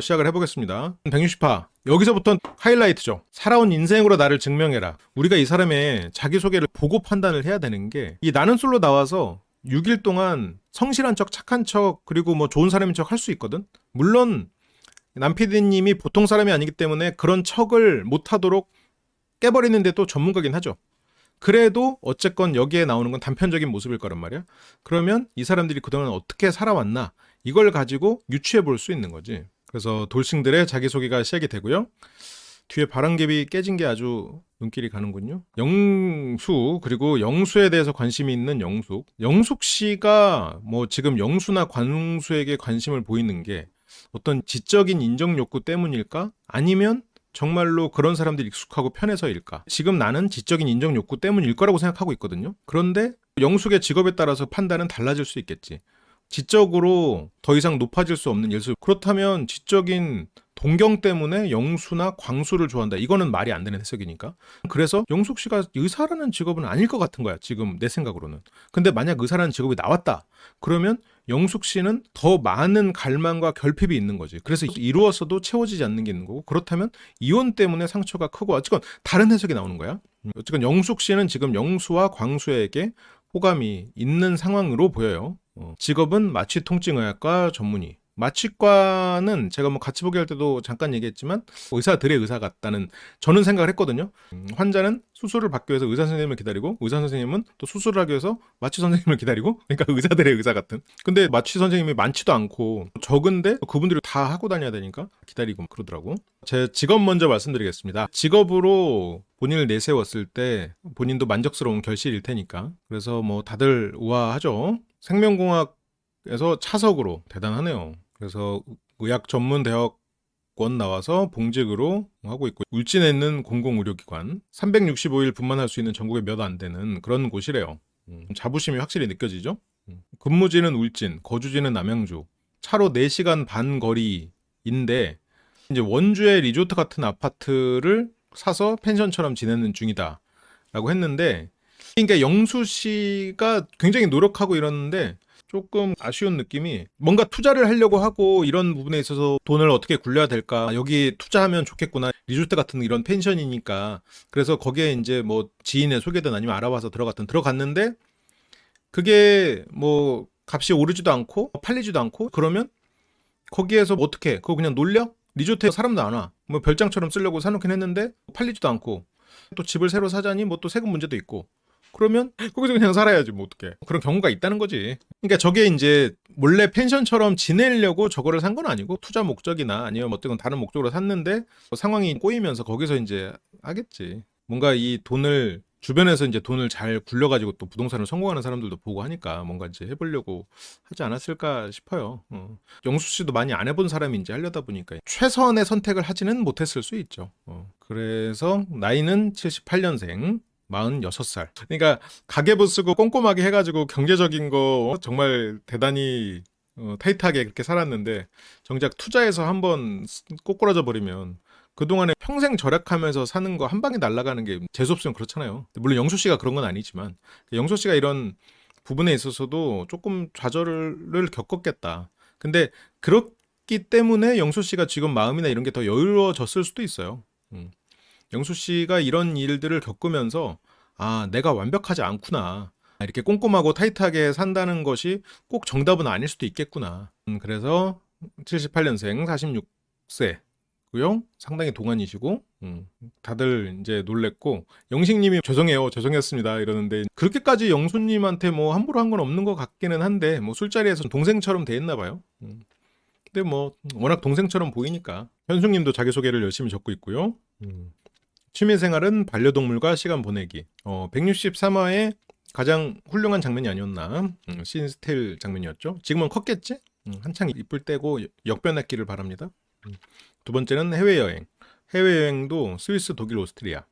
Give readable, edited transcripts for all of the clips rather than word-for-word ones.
시작을 해보겠습니다. 160화. 여기서부터 하이라이트죠. 살아온 인생으로 나를 증명해라. 우리가 이 사람의 자기소개를 보고 판단을 해야 되는 게, 이 나는 솔로 나와서 6일 동안 성실한 척, 착한 척, 그리고 뭐 좋은 사람인 척 할 수 있거든. 물론 남 PD님이 보통 사람이 아니기 때문에 그런 척을 못하도록 깨버리는데 또 전문가긴 하죠. 그래도 어쨌건 여기에 나오는 건 단편적인 모습일 거란 말이야. 그러면 이 사람들이 그동안 어떻게 살아왔나, 이걸 가지고 유추해 볼 수 있는 거지. 그래서 돌싱들의 자기소개가 시작이 되고요. 뒤에 바람개비 깨진 게 아주 눈길이 가는군요. 영수, 그리고 영수에 대해서 관심이 있는 영숙. 영숙 씨가 뭐 지금 영수나 관수에게 관심을 보이는 게 어떤 지적인 인정 욕구 때문일까? 아니면 정말로 그런 사람들이 익숙하고 편해서일까? 지금 나는 지적인 인정 욕구 때문일 거라고 생각하고 있거든요. 그런데 영숙의 직업에 따라서 판단은 달라질 수 있겠지. 지적으로 더 이상 높아질 수 없는 예술. 그렇다면 지적인 동경 때문에 영수나 광수를 좋아한다. 이거는 말이 안 되는 해석이니까. 그래서 영숙 씨가 의사라는 직업은 아닐 것 같은 거야. 지금 내 생각으로는. 근데 만약 의사라는 직업이 나왔다. 그러면 영숙 씨는 더 많은 갈망과 결핍이 있는 거지. 그래서 이루었어도 채워지지 않는 게 있는 거고. 그렇다면 이혼 때문에 상처가 크고, 어쨌건 다른 해석이 나오는 거야. 어쨌건 영숙 씨는 지금 영수와 광수에게 호감이 있는 상황으로 보여요. 직업은 마취통증의학과 전문의. 마취과는 제가 뭐 같이 보기 할 때도 잠깐 얘기했지만 의사들의 의사 같다는 저는 생각을 했거든요. 환자는 수술을 받기 위해서 의사 선생님을 기다리고, 의사 선생님은 또 수술을 하기 위해서 마취 선생님을 기다리고, 그러니까 의사들의 의사 같은. 근데 마취 선생님이 많지도 않고 적은데 그분들이 다 하고 다녀야 되니까 기다리고 그러더라고. 제 직업 먼저 말씀드리겠습니다. 직업으로 본인을 내세웠을 때 본인도 만족스러운 결실일 테니까. 그래서 뭐 다들 우아하죠. 생명공학에서 차석으로 대단하네요. 그래서 의학 전문 대학원 나와서 봉직으로 하고 있고, 울진에 있는 공공의료기관 365일 분만할 수 있는 전국에 몇 안 되는 그런 곳이래요. 자부심이 확실히 느껴지죠. 근무지는 울진, 거주지는 남양주, 차로 4시간 반 거리인데 이제 원주의 리조트 같은 아파트를 사서 펜션처럼 지내는 중이다 라고 했는데, 그러니까 영수 씨가 굉장히 노력하고 이러는데 조금 아쉬운 느낌이, 뭔가 투자를 하려고 하고 이런 부분에 있어서 돈을 어떻게 굴려야 될까, 여기 투자하면 좋겠구나, 리조트 같은 이런 펜션이니까. 그래서 거기에 이제 뭐 지인의 소개든 아니면 알아봐서 들어갔는데 그게 뭐 값이 오르지도 않고 팔리지도 않고, 그러면 거기에서 뭐 어떻게, 그거 그냥 놀려? 리조트에 사람도 안 와. 뭐 별장처럼 쓰려고 사놓긴 했는데 팔리지도 않고, 또 집을 새로 사자니 뭐 또 세금 문제도 있고, 그러면 거기서 그냥 살아야지 뭐 어떡해. 그런 경우가 있다는 거지. 그러니까 저게 이제 몰래 펜션처럼 지내려고 저거를 산 건 아니고 투자 목적이나 아니면 어떤 다른 목적으로 샀는데 상황이 꼬이면서 거기서 이제 하겠지. 뭔가 이 돈을 주변에서 이제 돈을 잘 굴려가지고 또 부동산을 성공하는 사람들도 보고 하니까 뭔가 이제 해보려고 하지 않았을까 싶어요. 영수 씨도 많이 안 해본 사람이 이제 하려다 보니까 최선의 선택을 하지는 못했을 수 있죠. 그래서 나이는 78년생. 46살. 그러니까 가계부 쓰고 꼼꼼하게 해가지고 경제적인 거 정말 대단히 타이트하게 그렇게 살았는데, 정작 투자해서 한번 꼬꾸라져 버리면 그동안에 평생 절약하면서 사는 거 한 방에 날아가는 게 재수없으면 그렇잖아요. 물론 영수 씨가 그런 건 아니지만 영수 씨가 이런 부분에 있어서도 조금 좌절을 겪었겠다. 근데 그렇기 때문에 영수 씨가 지금 마음이나 이런 게 더 여유로워졌을 수도 있어요. 영수 씨가 이런 일들을 겪으면서, 아, 내가 완벽하지 않구나, 이렇게 꼼꼼하고 타이트하게 산다는 것이 꼭 정답은 아닐 수도 있겠구나. 그래서 78년생 46세고요. 상당히 동안이시고, 다들 이제 놀랬고, 영식님이 죄송해요, 죄송했습니다 이러는데, 그렇게까지 영수님한테 뭐 함부로 한 건 없는 것 같기는 한데, 뭐 술자리에서 동생처럼 돼 있나 봐요. 근데 뭐 워낙 동생처럼 보이니까. 현숙님도 자기소개를 열심히 적고 있고요. 취미생활은 반려동물과 시간 보내기. 163화의 가장 훌륭한 장면이 아니었나. 신스틸 장면이었죠. 지금은 컸겠지? 한창 이쁠 때고 역변했기를 바랍니다. 두 번째는 해외여행. 해외여행도 스위스, 독일, 오스트리아.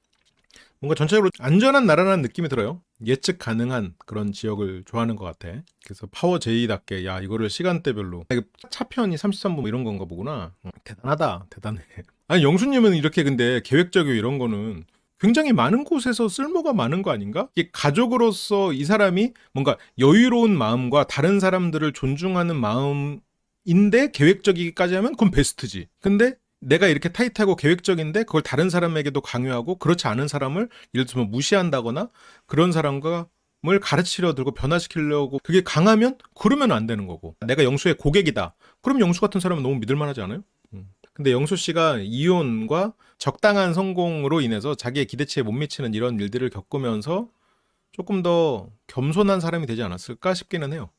뭔가 전체적으로 안전한 나라라는 느낌이 들어요. 예측 가능한 그런 지역을 좋아하는 것 같아. 그래서 파워 제이답게, 야, 이거를 시간대별로. 차편이 33분 이런 건가 보구나. 대단하다. 대단해. 아니, 영수님은 이렇게 근데 계획적이고 이런 거는 굉장히 많은 곳에서 쓸모가 많은 거 아닌가? 이게 가족으로서 이 사람이 뭔가 여유로운 마음과 다른 사람들을 존중하는 마음이 인데 계획적이기까지 하면 그건 베스트지. 근데 내가 이렇게 타이트하고 계획적인데 그걸 다른 사람에게도 강요하고 그렇지 않은 사람을 예를 들면 무시한다거나 그런 사람과 을 가르치려 들고 변화시키려고 그게 강하면 그러면 안 되는 거고 내가 영수의 고객이다. 그럼 영수 같은 사람은 너무 믿을 만하지 않아요? 근데 영수 씨가 이혼과 적당한 성공으로 인해서 자기의 기대치에 못 미치는 이런 일들을 겪으면서 조금 더 겸손한 사람이 되지 않았을까 싶기는 해요.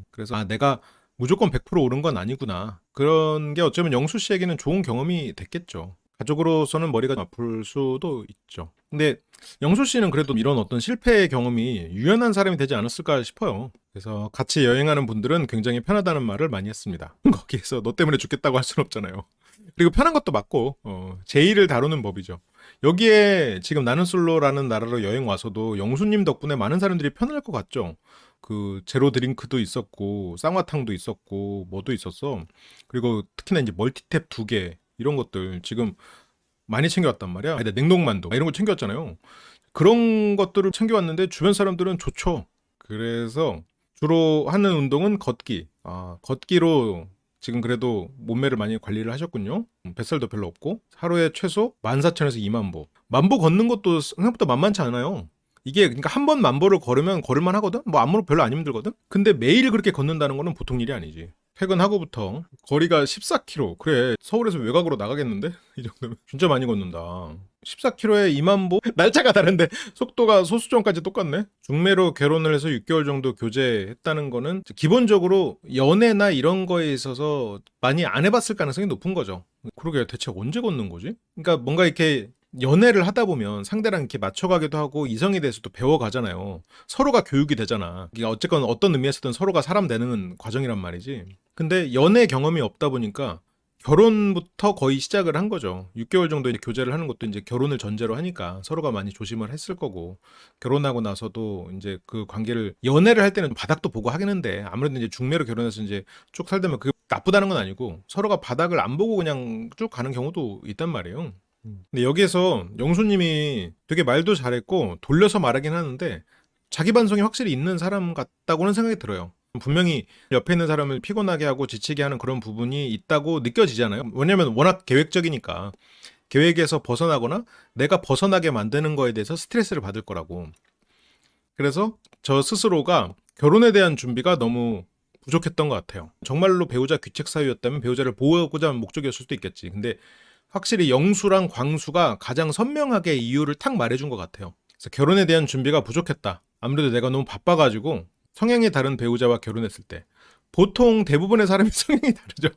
그래서 내가 무조건 100% 옳은 건 아니구나. 그런 게 어쩌면 영수 씨에게는 좋은 경험이 됐겠죠. 가족으로서는 머리가 아플 수도 있죠. 근데 영수 씨는 그래도 이런 어떤 실패의 경험이 유연한 사람이 되지 않았을까 싶어요. 그래서 같이 여행하는 분들은 굉장히 편하다는 말을 많이 했습니다. 거기에서 너 때문에 죽겠다고 할 수는 없잖아요. 그리고 편한 것도 맞고 제의를 다루는 법이죠. 여기에 지금 나는 솔로라는 나라로 여행 와서도 영수님 덕분에 많은 사람들이 편할 것 같죠. 그 제로 드링크도 있었고 쌍화탕도 있었고 뭐도 있었어. 그리고 특히나 이제 멀티탭 2개 이런 것들 지금 많이 챙겨왔단 말이야. 냉동만두 이런 거 챙겨왔잖아요. 그런 것들을 챙겨왔는데 주변 사람들은 좋죠. 그래서 주로 하는 운동은 걷기. 걷기로 지금 그래도 몸매를 많이 관리를 하셨군요. 뱃살도 별로 없고 하루에 최소 14,000에서 20,000보. 만보 걷는 것도 생각보다 만만치 않아요. 이게 그러니까 한 번 만보를 걸으면 걸을만 하거든. 뭐 아무로 별로 안 힘들거든. 근데 매일 그렇게 걷는다는 거는 보통 일이 아니지. 퇴근하고부터 거리가 14km. 그래 서울에서 외곽으로 나가겠는데? 이 정도면 진짜 많이 걷는다. 14km에 20,000보? 날짜가 다른데 속도가 소수점까지 똑같네. 중매로 결혼을 해서 6개월 정도 교제했다는 거는 기본적으로 연애나 이런 거에 있어서 많이 안 해봤을 가능성이 높은 거죠. 그러게 대체 언제 걷는 거지? 그러니까 뭔가 이렇게 연애를 하다 보면 상대랑 이렇게 맞춰가기도 하고 이성에 대해서도 배워가잖아요. 서로가 교육이 되잖아. 그러니까 어쨌건 어떤 의미에서든 서로가 사람 되는 과정이란 말이지. 근데 연애 경험이 없다 보니까 결혼부터 거의 시작을 한 거죠. 6개월 정도 이제 교제를 하는 것도 이제 결혼을 전제로 하니까 서로가 많이 조심을 했을 거고 결혼하고 나서도 이제 그 관계를 연애를 할 때는 바닥도 보고 하겠는데 아무래도 이제 중매로 결혼해서 이제 쭉 살다 보면 그게 나쁘다는 건 아니고 서로가 바닥을 안 보고 그냥 쭉 가는 경우도 있단 말이에요. 근데 여기에서 영수님이 되게 말도 잘했고 돌려서 말하긴 하는데 자기 반성이 확실히 있는 사람 같다고는 생각이 들어요. 분명히 옆에 있는 사람을 피곤하게 하고 지치게 하는 그런 부분이 있다고 느껴지잖아요. 왜냐면 워낙 계획적이니까 계획에서 벗어나거나 내가 벗어나게 만드는 거에 대해서 스트레스를 받을 거라고. 그래서 저 스스로가 결혼에 대한 준비가 너무 부족했던 것 같아요. 정말로 배우자 귀책 사유였다면 배우자를 보호하고자 하는 목적이었을 수도 있겠지. 근데 확실히 영수랑 광수가 가장 선명하게 이유를 탁 말해준 것 같아요. 그래서 결혼에 대한 준비가 부족했다. 아무래도 내가 너무 바빠가지고 성향이 다른 배우자와 결혼했을 때 보통 대부분의 사람이 성향이 다르죠.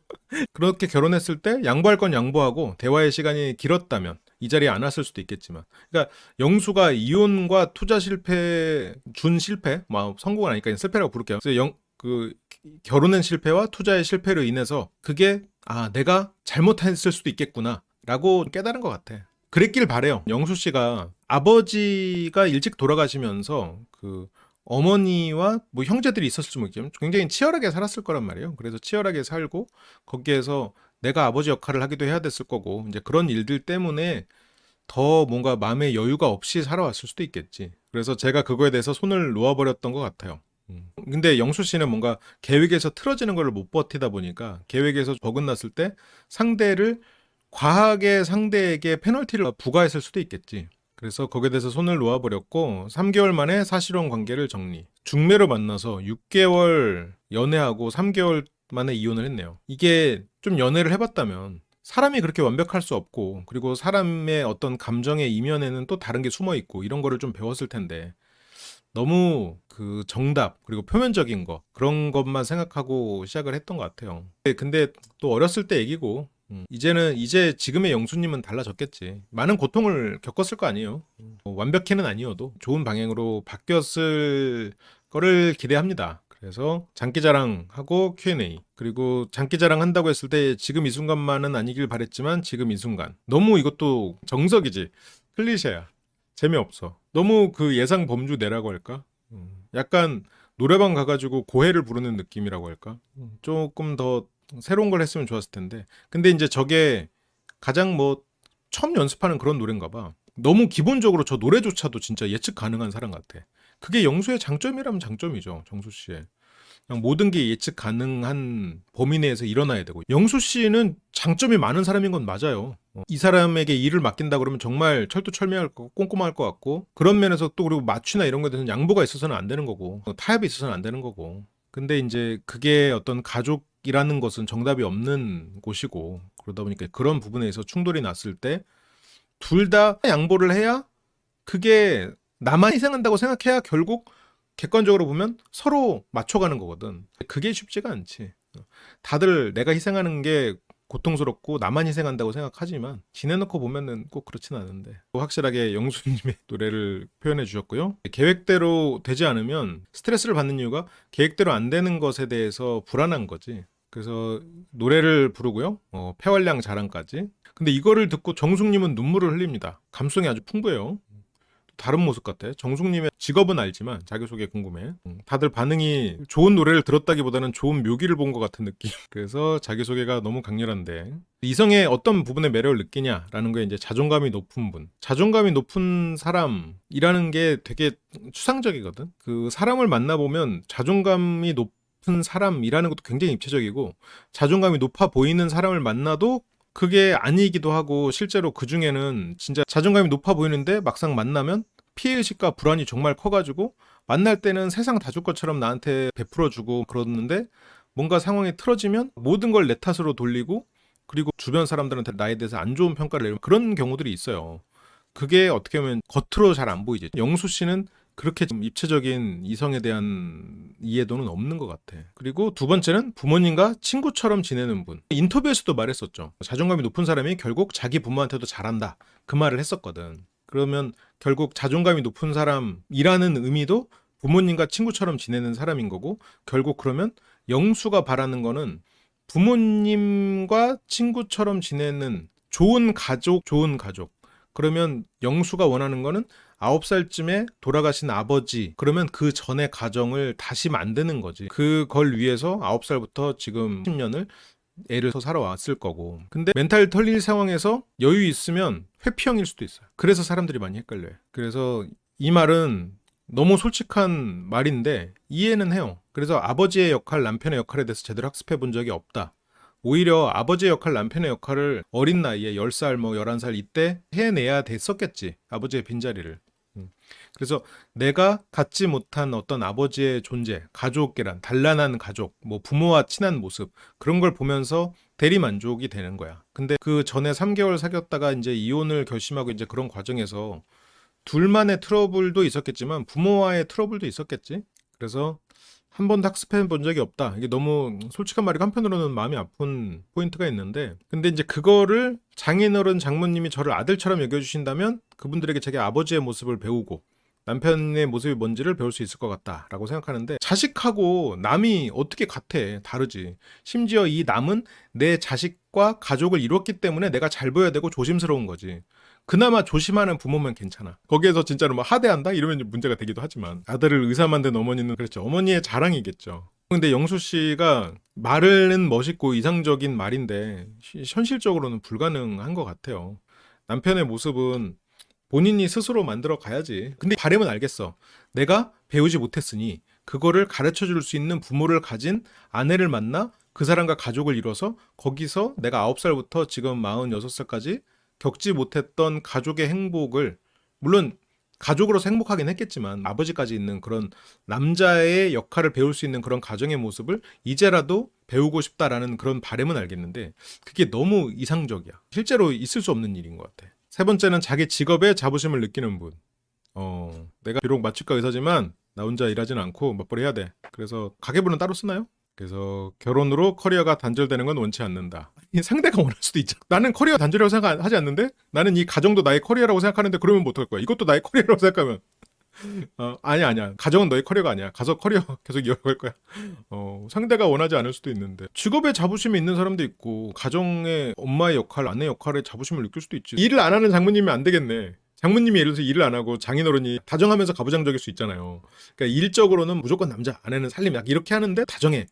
그렇게 결혼했을 때 양보할 건 양보하고 대화의 시간이 길었다면 이 자리에 안 왔을 수도 있겠지만 그러니까 영수가 이혼과 투자 실패 준 실패 성공은 아니까 실패라고 부를게요. 그래서 결혼의 실패와 투자의 실패로 인해서 그게 내가 잘못했을 수도 있겠구나 라고 깨달은 것 같아. 그랬길 바래요. 영수 씨가 아버지가 일찍 돌아가시면서 그 어머니와 뭐 형제들이 있었을지 모르겠지만 굉장히 치열하게 살았을 거란 말이에요. 그래서 치열하게 살고 거기에서 내가 아버지 역할을 하기도 해야 됐을 거고 이제 그런 일들 때문에 더 뭔가 마음의 여유가 없이 살아왔을 수도 있겠지. 그래서 제가 그거에 대해서 손을 놓아버렸던 것 같아요. 근데 영수 씨는 뭔가 계획에서 틀어지는 걸 못 버티다 보니까 계획에서 버긋났을 때 상대를 과하게 상대에게 페널티를 부과했을 수도 있겠지. 그래서 거기에 대해서 손을 놓아버렸고 3개월 만에 사실혼 관계를 정리. 중매로 만나서 6개월 연애하고 3개월 만에 이혼을 했네요. 이게 좀 연애를 해봤다면 사람이 그렇게 완벽할 수 없고 그리고 사람의 어떤 감정의 이면에는 또 다른 게 숨어 있고 이런 거를 좀 배웠을 텐데 너무 그 정답 그리고 표면적인 거 그런 것만 생각하고 시작을 했던 것 같아요. 근데 또 어렸을 때 얘기고 이제 지금의 영수님은 달라졌겠지. 많은 고통을 겪었을 거 아니에요. 완벽히는 아니어도 좋은 방향으로 바뀌었을 거를 기대합니다. 그래서 장기자랑하고 Q&A 그리고 장기자랑 한다고 했을 때 지금 이 순간만은 아니길 바랬지만 지금 이 순간 너무 이것도 정석이지. 클리셰야. 재미없어. 너무 그 예상 범주 내라고 할까? 약간 노래방 가가지고 고해를 부르는 느낌이라고 할까? 조금 더 새로운 걸 했으면 좋았을 텐데. 근데 이제 저게 가장 처음 연습하는 그런 노래인가 봐. 너무 기본적으로 저 노래조차도 진짜 예측 가능한 사람 같아. 그게 영수의 장점이라면 장점이죠. 정수 씨의. 그냥 모든 게 예측 가능한 범위 내에서 일어나야 되고, 영수 씨는 장점이 많은 사람인 건 맞아요. 이 사람에게 일을 맡긴다 그러면 정말 철두철미할 거고 꼼꼼할 것 같고, 그런 면에서 또 그리고 마취나 이런 거에 대해서는 양보가 있어서는 안 되는 거고, 타협이 있어서는 안 되는 거고. 근데 이제 그게 어떤 가족이라는 것은 정답이 없는 곳이고, 그러다 보니까 그런 부분에서 충돌이 났을 때 둘 다 양보를 해야, 그게 나만 희생한다고 생각해야 결국 객관적으로 보면 서로 맞춰가는 거거든. 그게 쉽지가 않지. 다들 내가 희생하는 게 고통스럽고 나만 희생한다고 생각하지만 지내놓고 보면은 꼭 그렇진 않은데, 확실하게 영수님의 노래를 표현해 주셨고요. 계획대로 되지 않으면 스트레스를 받는 이유가 계획대로 안 되는 것에 대해서 불안한 거지. 그래서 노래를 부르고요. 폐활량 자랑까지. 근데 이거를 듣고 정숙님은 눈물을 흘립니다. 감성이 아주 풍부해요. 다른 모습 같아. 정숙님의 직업은 알지만 자기소개 궁금해. 다들 반응이 좋은 노래를 들었다기보다는 좋은 묘기를 본 것 같은 느낌. 그래서 자기소개가 너무 강렬한데, 이성의 어떤 부분에 매력을 느끼냐라는 거에 이제 자존감이 높은 분. 자존감이 높은 사람이라는 게 되게 추상적이거든. 그 사람을 만나보면 자존감이 높은 사람이라는 것도 굉장히 입체적이고, 자존감이 높아 보이는 사람을 만나도 그게 아니기도 하고, 실제로 그 중에는 진짜 자존감이 높아 보이는데 막상 만나면 피해의식과 불안이 정말 커가지고, 만날 때는 세상 다 줄 것처럼 나한테 베풀어주고 그러는데, 뭔가 상황이 틀어지면 모든 걸 내 탓으로 돌리고, 그리고 주변 사람들한테 나에 대해서 안 좋은 평가를 내리는 그런 경우들이 있어요. 그게 어떻게 보면 겉으로 잘 안 보이지. 영수 씨는 그렇게 좀 입체적인 이성에 대한 이해도는 없는 것 같아. 그리고 두 번째는 부모님과 친구처럼 지내는 분. 인터뷰에서도 말했었죠. 자존감이 높은 사람이 결국 자기 부모한테도 잘한다. 그 말을 했었거든. 그러면 결국 자존감이 높은 사람이라는 의미도 부모님과 친구처럼 지내는 사람인 거고, 결국 그러면 영수가 바라는 거는 부모님과 친구처럼 지내는 좋은 가족, 좋은 가족. 그러면 영수가 원하는 거는 9살쯤에 돌아가신 아버지, 그러면 그 전의 가정을 다시 만드는 거지. 그걸 위해서 9살부터 지금 10년을 애를 서 살아왔을 거고. 근데 멘탈 털릴 상황에서 여유 있으면 회피형일 수도 있어요. 그래서 사람들이 많이 헷갈려요. 그래서 이 말은 너무 솔직한 말인데 이해는 해요. 그래서 아버지의 역할, 남편의 역할에 대해서 제대로 학습해 본 적이 없다. 오히려 아버지의 역할, 남편의 역할을 어린 나이에 10살, 11살 이때 해내야 됐었겠지. 아버지의 빈자리를. 그래서 내가 갖지 못한 어떤 아버지의 존재, 가족이란 단란한 가족, 뭐 부모와 친한 모습, 그런 걸 보면서 대리만족이 되는 거야. 근데 그 전에 3개월 사귀었다가 이제 이혼을 결심하고 이제 그런 과정에서 둘만의 트러블도 있었겠지만 부모와의 트러블도 있었겠지. 그래서 한 번도 학습해 본 적이 없다. 이게 너무 솔직한 말이고 한편으로는 마음이 아픈 포인트가 있는데, 근데 이제 그거를 장인어른 장모님이 저를 아들처럼 여겨주신다면 그분들에게 자기 아버지의 모습을 배우고 남편의 모습이 뭔지를 배울 수 있을 것 같다라고 생각하는데, 자식하고 남이 어떻게 같아? 다르지. 심지어 이 남은 내 자식과 가족을 이뤘기 때문에 내가 잘 보여야 되고 조심스러운 거지. 그나마 조심하는 부모면 괜찮아. 거기에서 진짜로 뭐 하대한다? 이러면 문제가 되기도 하지만, 아들을 의사 만든 어머니는 그렇죠. 어머니의 자랑이겠죠. 근데 영수 씨가 말은 멋있고 이상적인 말인데 현실적으로는 불가능한 것 같아요. 남편의 모습은 본인이 스스로 만들어 가야지. 근데 바람은 알겠어. 내가 배우지 못했으니 그거를 가르쳐 줄 수 있는 부모를 가진 아내를 만나 그 사람과 가족을 이뤄서 거기서 내가 9살부터 지금 46살까지 겪지 못했던 가족의 행복을, 물론 가족으로서 행복하긴 했겠지만 아버지까지 있는 그런 남자의 역할을 배울 수 있는 그런 가정의 모습을 이제라도 배우고 싶다라는 그런 바람은 알겠는데, 그게 너무 이상적이야. 실제로 있을 수 없는 일인 것 같아. 세 번째는 자기 직업에 자부심을 느끼는 분. 내가 비록 마취과 의사지만 나 혼자 일하진 않고 맞벌이 해야 돼. 그래서 가계부는 따로 쓰나요? 그래서 결혼으로 커리어가 단절되는 건 원치 않는다. 상대가 원할 수도 있죠. 나는 커리어 단절이라고 생각하지 않는데, 나는 이 가정도 나의 커리어라고 생각하는데, 그러면 뭐 어떡할 거야? 이것도 나의 커리어라고 생각하면 아니야. 가정은 너의 커리어가 아니야. 가서 커리어 계속 이어갈 거야. 상대가 원하지 않을 수도 있는데, 직업에 자부심이 있는 사람도 있고 가정의 엄마의 역할, 아내의 역할에 자부심을 느낄 수도 있지. 일을 안 하는 장모님이 안 되겠네. 장모님이 예를 들어서 일을 안 하고 장인어른이 다정하면서 가부장적일 수 있잖아요. 그러니까 일적으로는 무조건 남자, 아내는 살림, 약 이렇게 하는데 다정해.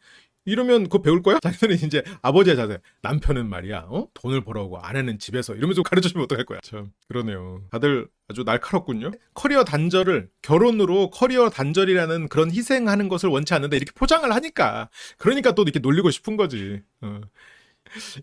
이러면 그거 배울 거야? 자기는 이제 아버지의 자세. 남편은 말이야, 돈을 벌어오고 아내는 집에서 이러면서 가르쳐주면 어떡할 거야? 참 그러네요. 다들 아주 날카롭군요. 커리어 단절을 결혼으로 커리어 단절이라는 그런 희생하는 것을 원치 않는데 이렇게 포장을 하니까 그러니까 또 이렇게 놀리고 싶은 거지.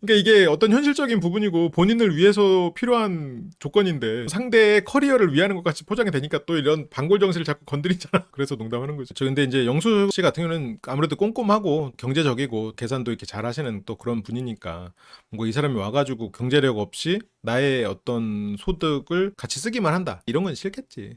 그러니까 이게 어떤 현실적인 부분이고 본인을 위해서 필요한 조건인데 상대의 커리어를 위하는 것 같이 포장이 되니까 또 이런 반골 정신을 자꾸 건드리잖아. 그래서 농담하는 거지. 저 근데 이제 영수 씨 같은 경우는 아무래도 꼼꼼하고 경제적이고 계산도 이렇게 잘 하시는 또 그런 분이니까 뭔가 이 사람이 와가지고 경제력 없이 나의 어떤 소득을 같이 쓰기만 한다. 이런 건 싫겠지.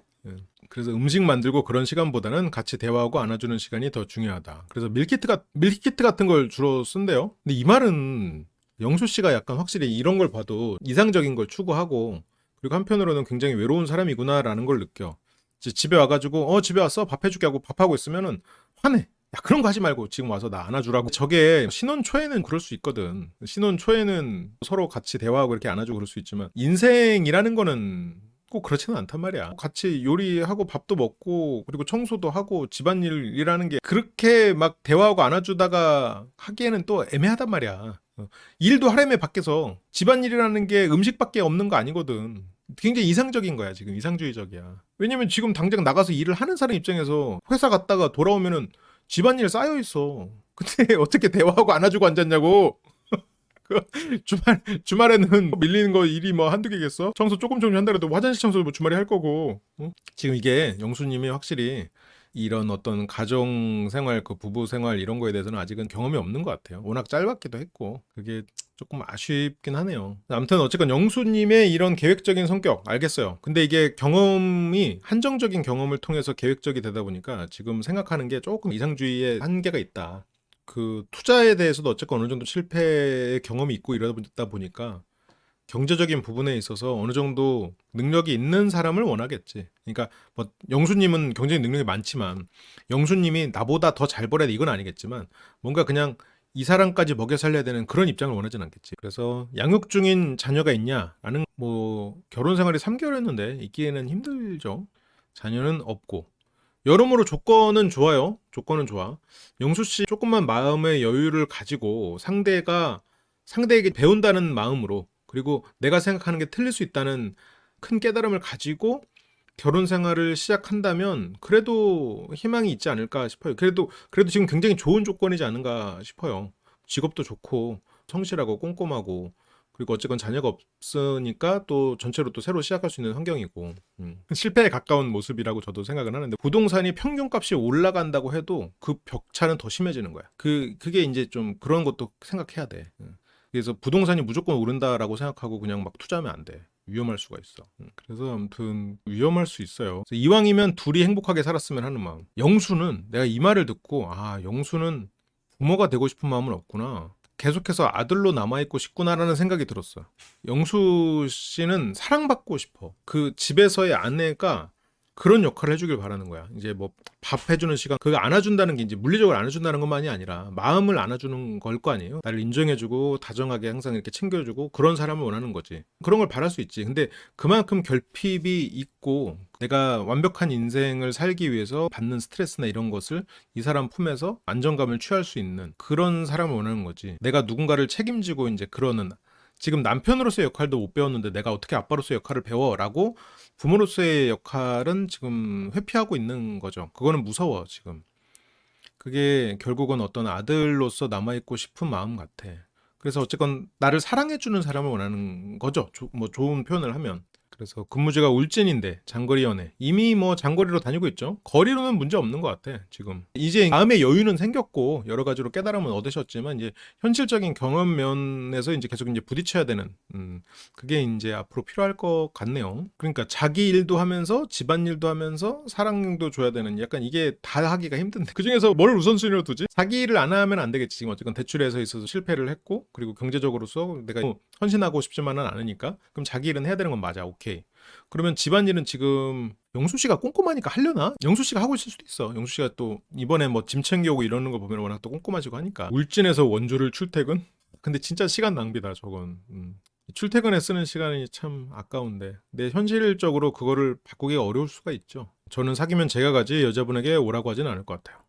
그래서 음식 만들고 그런 시간보다는 같이 대화하고 안아주는 시간이 더 중요하다. 그래서 밀키트 같은 걸 주로 쓴대요. 근데 이 말은 영수 씨가 약간 확실히 이런 걸 봐도 이상적인 걸 추구하고 그리고 한편으로는 굉장히 외로운 사람이구나라는 걸 느껴. 이제 집에 와가지고 집에 왔어? 밥 해줄게 하고 밥하고 있으면은 화내. 야, 그런 거 하지 말고 지금 와서 나 안아주라고. 저게 신혼 초에는 그럴 수 있거든. 신혼 초에는 서로 같이 대화하고 이렇게 안아주고 그럴 수 있지만 인생이라는 거는 꼭 그렇지는 않단 말이야. 같이 요리하고 밥도 먹고 그리고 청소도 하고 집안일이라는 게 그렇게 막 대화하고 안아주다가 하기에는 또 애매하단 말이야. 일도 하려면 밖에서 집안일이라는 게 음식밖에 없는 거 아니거든. 굉장히 이상적인 거야. 지금 이상주의적이야. 왜냐면 지금 당장 나가서 일을 하는 사람 입장에서 회사 갔다가 돌아오면은 집안일 쌓여 있어. 근데 어떻게 대화하고 안아주고 앉았냐고. 주말에는 밀리는 거 일이 뭐 한두 개겠어? 청소 조금 한다 그래도 화장실 청소도 뭐 주말에 할 거고. 응? 지금 이게 영수님이 확실히 이런 어떤 가정 생활, 그 부부 생활 이런 거에 대해서는 아직은 경험이 없는 것 같아요. 워낙 짧았기도 했고 그게 조금 아쉽긴 하네요. 아무튼 어쨌건 영수님의 이런 계획적인 성격 알겠어요. 근데 이게 경험이 한정적인 경험을 통해서 계획적이 되다 보니까 지금 생각하는 게 조금 이상주의의 한계가 있다. 그 투자에 대해서도 어쨌건 어느 정도 실패의 경험이 있고 이러다 보니까 경제적인 부분에 있어서 어느 정도 능력이 있는 사람을 원하겠지. 그러니까 뭐 영수님은 경제적 능력이 많지만 영수님이 나보다 더 잘 벌어야 돼 이건 아니겠지만 뭔가 그냥 이 사람까지 먹여 살려야 되는 그런 입장을 원하진 않겠지. 그래서 양육 중인 자녀가 있냐라는 뭐 결혼 생활이 3개월했는데 있기에는 힘들죠. 자녀는 없고 여러모로 조건은 좋아요. 조건은 좋아. 영수 씨 조금만 마음의 여유를 가지고 상대에게 배운다는 마음으로 그리고 내가 생각하는 게 틀릴 수 있다는 큰 깨달음을 가지고 결혼 생활을 시작한다면 그래도 희망이 있지 않을까 싶어요. 그래도 지금 굉장히 좋은 조건이지 않은가 싶어요. 직업도 좋고 성실하고 꼼꼼하고 그리고 어쨌건 자녀가 없으니까 또 전체로 또 새로 시작할 수 있는 환경이고 실패에 가까운 모습이라고 저도 생각은 하는데 부동산이 평균값이 올라간다고 해도 그 벽차는 더 심해지는 거야. 그게 이제 좀 그런 것도 생각해야 돼. 그래서 부동산이 무조건 오른다라고 생각하고 그냥 막 투자하면 안 돼. 위험할 수가 있어. 그래서 아무튼 위험할 수 있어요. 그래서 이왕이면 둘이 행복하게 살았으면 하는 마음. 영수는 내가 이 말을 듣고 영수는 부모가 되고 싶은 마음은 없구나. 계속해서 아들로 남아있고 싶구나라는 생각이 들었어요. 영수 씨는 사랑받고 싶어. 그 집에서의 아내가 그런 역할을 해주길 바라는 거야. 이제 뭐 밥 해주는 시간, 그거 안아준다는 게 이제 물리적으로 안아준다는 것만이 아니라 마음을 안아주는 걸 거 아니에요. 나를 인정해주고 다정하게 항상 이렇게 챙겨주고 그런 사람을 원하는 거지. 그런 걸 바랄 수 있지. 근데 그만큼 결핍이 있고 내가 완벽한 인생을 살기 위해서 받는 스트레스나 이런 것을 이 사람 품에서 안정감을 취할 수 있는 그런 사람을 원하는 거지. 내가 누군가를 책임지고 이제 그러는 지금 남편으로서의 역할도 못 배웠는데 내가 어떻게 아빠로서의 역할을 배워라고 부모로서의 역할은 지금 회피하고 있는 거죠. 그거는 무서워 지금. 그게 결국은 어떤 아들로서 남아있고 싶은 마음 같아. 그래서 어쨌건 나를 사랑해주는 사람을 원하는 거죠. 뭐 좋은 표현을 하면. 그래서 근무지가 울진인데 장거리 연애 이미 뭐 장거리로 다니고 있죠. 거리로는 문제 없는 것 같아 지금. 이제 마음의 여유는 생겼고 여러 가지로 깨달음은 얻으셨지만 이제 현실적인 경험 면에서 이제 계속 이제 부딪혀야 되는 그게 이제 앞으로 필요할 것 같네요. 그러니까 자기 일도 하면서 집안일도 하면서 사랑도 줘야 되는 약간 이게 다 하기가 힘든데 그 중에서 뭘 우선순위로 두지? 자기 일을 안 하면 안 되겠지. 지금 어쨌든 대출에서 있어서 실패를 했고 그리고 경제적으로서 내가 헌신하고 싶지만은 않으니까 그럼 자기 일은 해야 되는 건 맞아. 오케이. 그러면 집안일은 지금 영수 씨가 꼼꼼하니까 하려나? 영수 씨가 하고 있을 수도 있어. 영수 씨가 또 이번에 뭐 짐 챙겨오고 이러는 거 보면 워낙 또 꼼꼼하시고 하니까. 울진에서 원주를 출퇴근? 근데 진짜 시간 낭비다 저건. 출퇴근에 쓰는 시간이 참 아까운데. 근데 현실적으로 그거를 바꾸기가 어려울 수가 있죠. 저는 사귀면 제가 가지 여자분에게 오라고 하진 않을 것 같아요.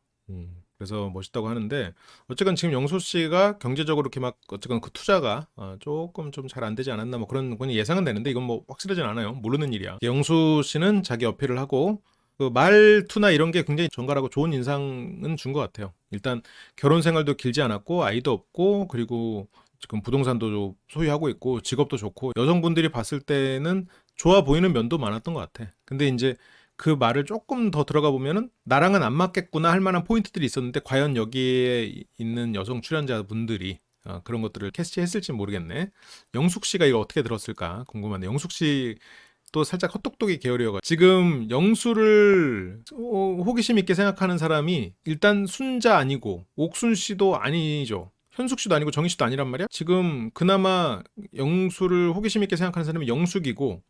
그래서 멋있다고 하는데 어쨌건 지금 영수 씨가 경제적으로 이렇게 막 어쨌건 그 투자가 조금 좀 잘 안 되지 않았나 뭐 그런 건 예상은 되는데 이건 뭐 확실하진 않아요. 모르는 일이야. 영수 씨는 자기 어필을 하고 그 말투나 이런 게 굉장히 정갈하고 좋은 인상은 준 것 같아요. 일단 결혼 생활도 길지 않았고 아이도 없고 그리고 지금 부동산도 소유하고 있고 직업도 좋고 여성분들이 봤을 때는 좋아 보이는 면도 많았던 것 같아. 근데 이제 그 말을 조금 더 들어가 보면은 나랑은 안 맞겠구나 할 만한 포인트들이 있었는데 과연 여기에 있는 여성 출연자분들이 그런 것들을 캐치했을지 모르겠네. 영숙 씨가 이거 어떻게 들었을까 궁금하네. 영숙 씨 또 살짝 헛똑똑이 계열이어가지고 지금 영수를 호기심 있게 생각하는 사람이 일단 순자 아니고 옥순 씨도 아니죠. 현숙 씨도 아니고 정희 씨도 아니란 말이야. 지금 그나마 영수를 호기심 있게 생각하는 사람이 영숙이고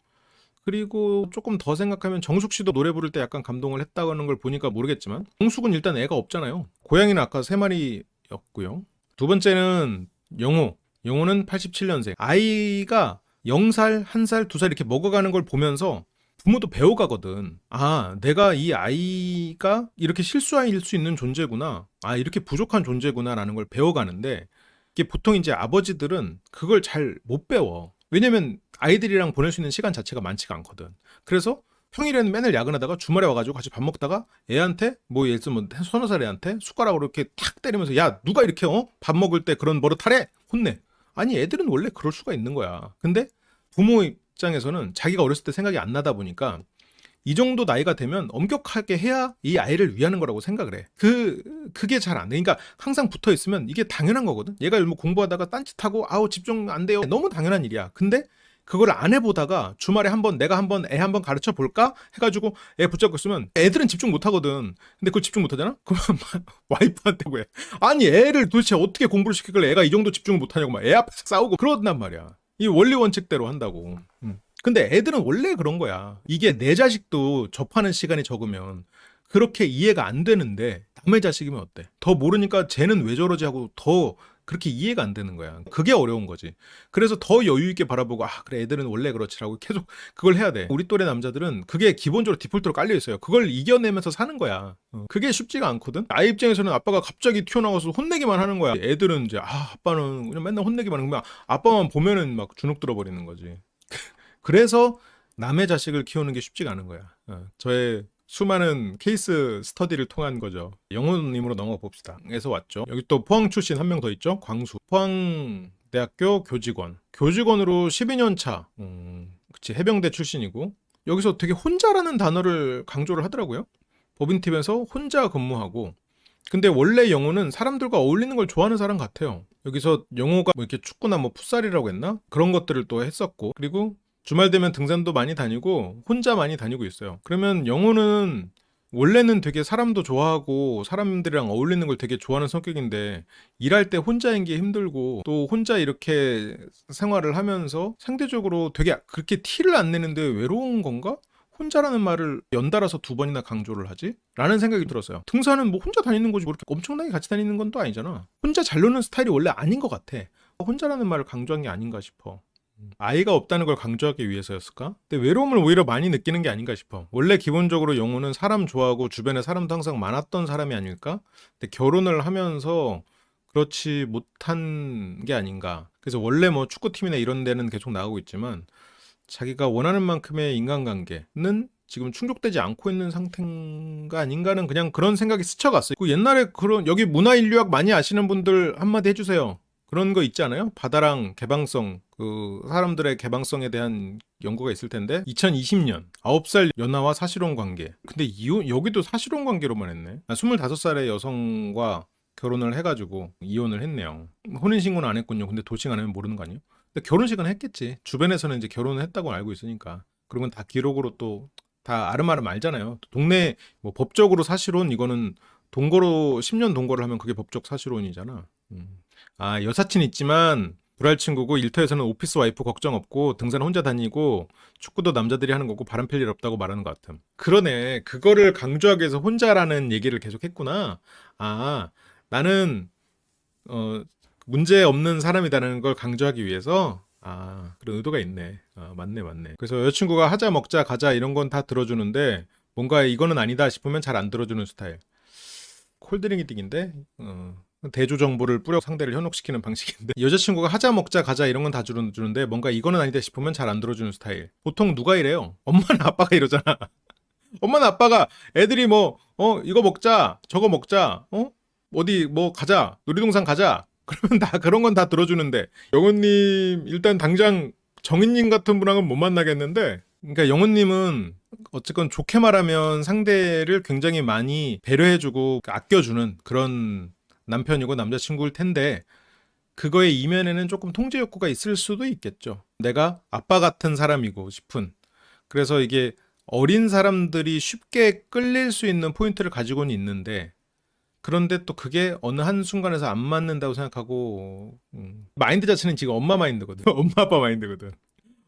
그리고 조금 더 생각하면 정숙 씨도 노래 부를 때 약간 감동을 했다는 걸 보니까 모르겠지만 영숙은 일단 애가 없잖아요. 고양이는 아까 3마리였고요. 두 번째는 영호. 영호는 87년생. 아이가 0살, 1살, 2살 이렇게 먹어가는 걸 보면서 부모도 배워가거든. 아, 내가 이 아이가 이렇게 실수할 수 있는 존재구나. 아, 이렇게 부족한 존재구나라는 걸 배워가는데 이게 보통 이제 아버지들은 그걸 잘 못 배워. 왜냐면 아이들이랑 보낼 수 있는 시간 자체가 많지가 않거든. 그래서 평일에는 맨날 야근하다가 주말에 와가지고 같이 밥 먹다가 애한테 뭐 예를 들면 서너 살 애한테 숟가락으로 이렇게 탁 때리면서 야 누가 이렇게 밥 먹을 때 그런 버릇하래 혼내. 아니 애들은 원래 그럴 수가 있는 거야. 근데 부모 입장에서는 자기가 어렸을 때 생각이 안 나다 보니까 이 정도 나이가 되면 엄격하게 해야 이 아이를 위하는 거라고 생각을 해. 그게 잘 안 돼. 그러니까 항상 붙어 있으면 이게 당연한 거거든. 얘가 뭐 공부하다가 딴짓하고 아우 집중 안 돼요. 너무 당연한 일이야. 근데 그걸 안 해보다가 주말에 한번 내가 한번 애 한번 가르쳐 볼까 해가지고 애 붙잡고 있으면 애들은 집중 못 하거든. 근데 그걸 집중 못 하잖아? 그러면 와이프한테 왜? 아니 애를 도대체 어떻게 공부를 시키길래 애가 이 정도 집중을 못 하냐고 막 애 앞에서 싸우고 그런단 말이야. 이 원리 원칙대로 한다고. 근데 애들은 원래 그런 거야. 이게 내 자식도 접하는 시간이 적으면 그렇게 이해가 안 되는데 남의 자식이면 어때? 더 모르니까 쟤는 왜 저러지 하고 더 그렇게 이해가 안 되는 거야. 그게 어려운 거지. 그래서 더 여유 있게 바라보고 그래 애들은 원래 그렇지라고 계속 그걸 해야 돼. 우리 또래 남자들은 그게 기본적으로 디폴트로 깔려 있어요. 그걸 이겨내면서 사는 거야. 그게 쉽지가 않거든. 아이 입장에서는 아빠가 갑자기 튀어나와서 혼내기만 하는 거야. 애들은 이제 아빠는 그냥 맨날 혼내기만 하는 거야. 아빠만 보면은 막 주눅 들어버리는 거지. 그래서 남의 자식을 키우는 게 쉽지가 않은 거야. 저의 수많은 케이스 스터디를 통한 거죠. 영호님으로 넘어가 봅시다. 에서 왔죠. 여기 또 포항 출신 한 명 더 있죠. 광수. 포항대학교 교직원. 교직원으로 12년 차. 그치 해병대 출신이고 여기서 되게 혼자라는 단어를 강조를 하더라고요. 법인팀에서 혼자 근무하고 근데 원래 영호는 사람들과 어울리는 걸 좋아하는 사람 같아요. 여기서 영호가 뭐 이렇게 축구나 뭐 풋살이라고 했나? 그런 것들을 또 했었고 그리고 주말 되면 등산도 많이 다니고 혼자 많이 다니고 있어요. 그러면 영호는 원래는 되게 사람도 좋아하고 사람들이랑 어울리는 걸 되게 좋아하는 성격인데 일할 때 혼자인 게 힘들고 또 혼자 이렇게 생활을 하면서 상대적으로 되게 그렇게 티를 안 내는데 외로운 건가? 혼자라는 말을 연달아서 2번이나 강조를 하지? 라는 생각이 들었어요. 등산은 뭐 혼자 다니는 거지 뭐 이렇게 엄청나게 같이 다니는 건 또 아니잖아. 혼자 잘 노는 스타일이 원래 아닌 것 같아. 혼자라는 말을 강조한 게 아닌가 싶어. 아이가 없다는 걸 강조하기 위해서였을까? 근데 외로움을 오히려 많이 느끼는 게 아닌가 싶어. 원래 기본적으로 영호는 사람 좋아하고 주변에 사람도 항상 많았던 사람이 아닐까? 근데 결혼을 하면서 그렇지 못한 게 아닌가. 그래서 원래 뭐 축구팀이나 이런 데는 계속 나가고 있지만 자기가 원하는 만큼의 인간관계는 지금 충족되지 않고 있는 상태가 아닌가는 그냥 그런 생각이 스쳐갔어요. 그 옛날에 그런 여기 문화인류학 많이 아시는 분들 한마디 해주세요. 그런 거 있지 않아요? 바다랑 개방성, 그 사람들의 개방성에 대한 연구가 있을 텐데 2020년 9살 연하와 사실혼 관계. 근데 여기도 사실혼 관계로만 했네. 25살의 여성과 결혼을 해가지고 이혼을 했네요. 혼인신고는 안 했군요. 근데 도식 안 하면 모르는 거 아니에요? 근데 결혼식은 했겠지. 주변에서는 이제 결혼을 했다고 알고 있으니까. 그러면 다 기록으로 또 다 아름아름 알잖아요. 동네 뭐 법적으로 사실혼 이거는 동거로 10년 동거를 하면 그게 법적 사실혼이잖아. 여사친 있지만 불알 친구고 일터에서는 오피스 와이프 걱정 없고 등산 혼자 다니고 축구도 남자들이 하는 거고 바람 필 일 없다고 말하는 것 같음. 그러네. 그거를 강조하기 위해서 혼자라는 얘기를 계속 했구나. 나는 문제 없는 사람이라는 걸 강조하기 위해서 그런 의도가 있네. 맞네. 그래서 여자친구가 하자 먹자 가자 이런 건 다 들어주는데 뭔가 이거는 아니다 싶으면 잘 안 들어주는 스타일. 콜드링이딩인데 대조 정보를 뿌려 상대를 현혹시키는 방식인데 여자친구가 하자 먹자 가자 이런 건 다 주는데 뭔가 이거는 아니다 싶으면 잘 안 들어주는 스타일. 보통 누가 이래요? 엄마나 아빠가 이러잖아. 엄마나 아빠가 애들이 뭐 이거 먹자 저거 먹자 어디 뭐 가자 놀이동산 가자 그러면 다 그런 건 다 들어주는데 영호님 일단 당장 정인님 같은 분랑은 못 만나겠는데 그러니까 영호님은 어쨌건 좋게 말하면 상대를 굉장히 많이 배려해주고 아껴주는 그런 남편이고 남자친구일 텐데 그거의 이면에는 조금 통제 욕구가 있을 수도 있겠죠. 내가 아빠 같은 사람이고 싶은. 그래서 이게 어린 사람들이 쉽게 끌릴 수 있는 포인트를 가지고는 있는데 그런데 또 그게 어느 한순간에서 안 맞는다고 생각하고 마인드 자체는 지금 엄마 마인드거든. 엄마 아빠 마인드거든.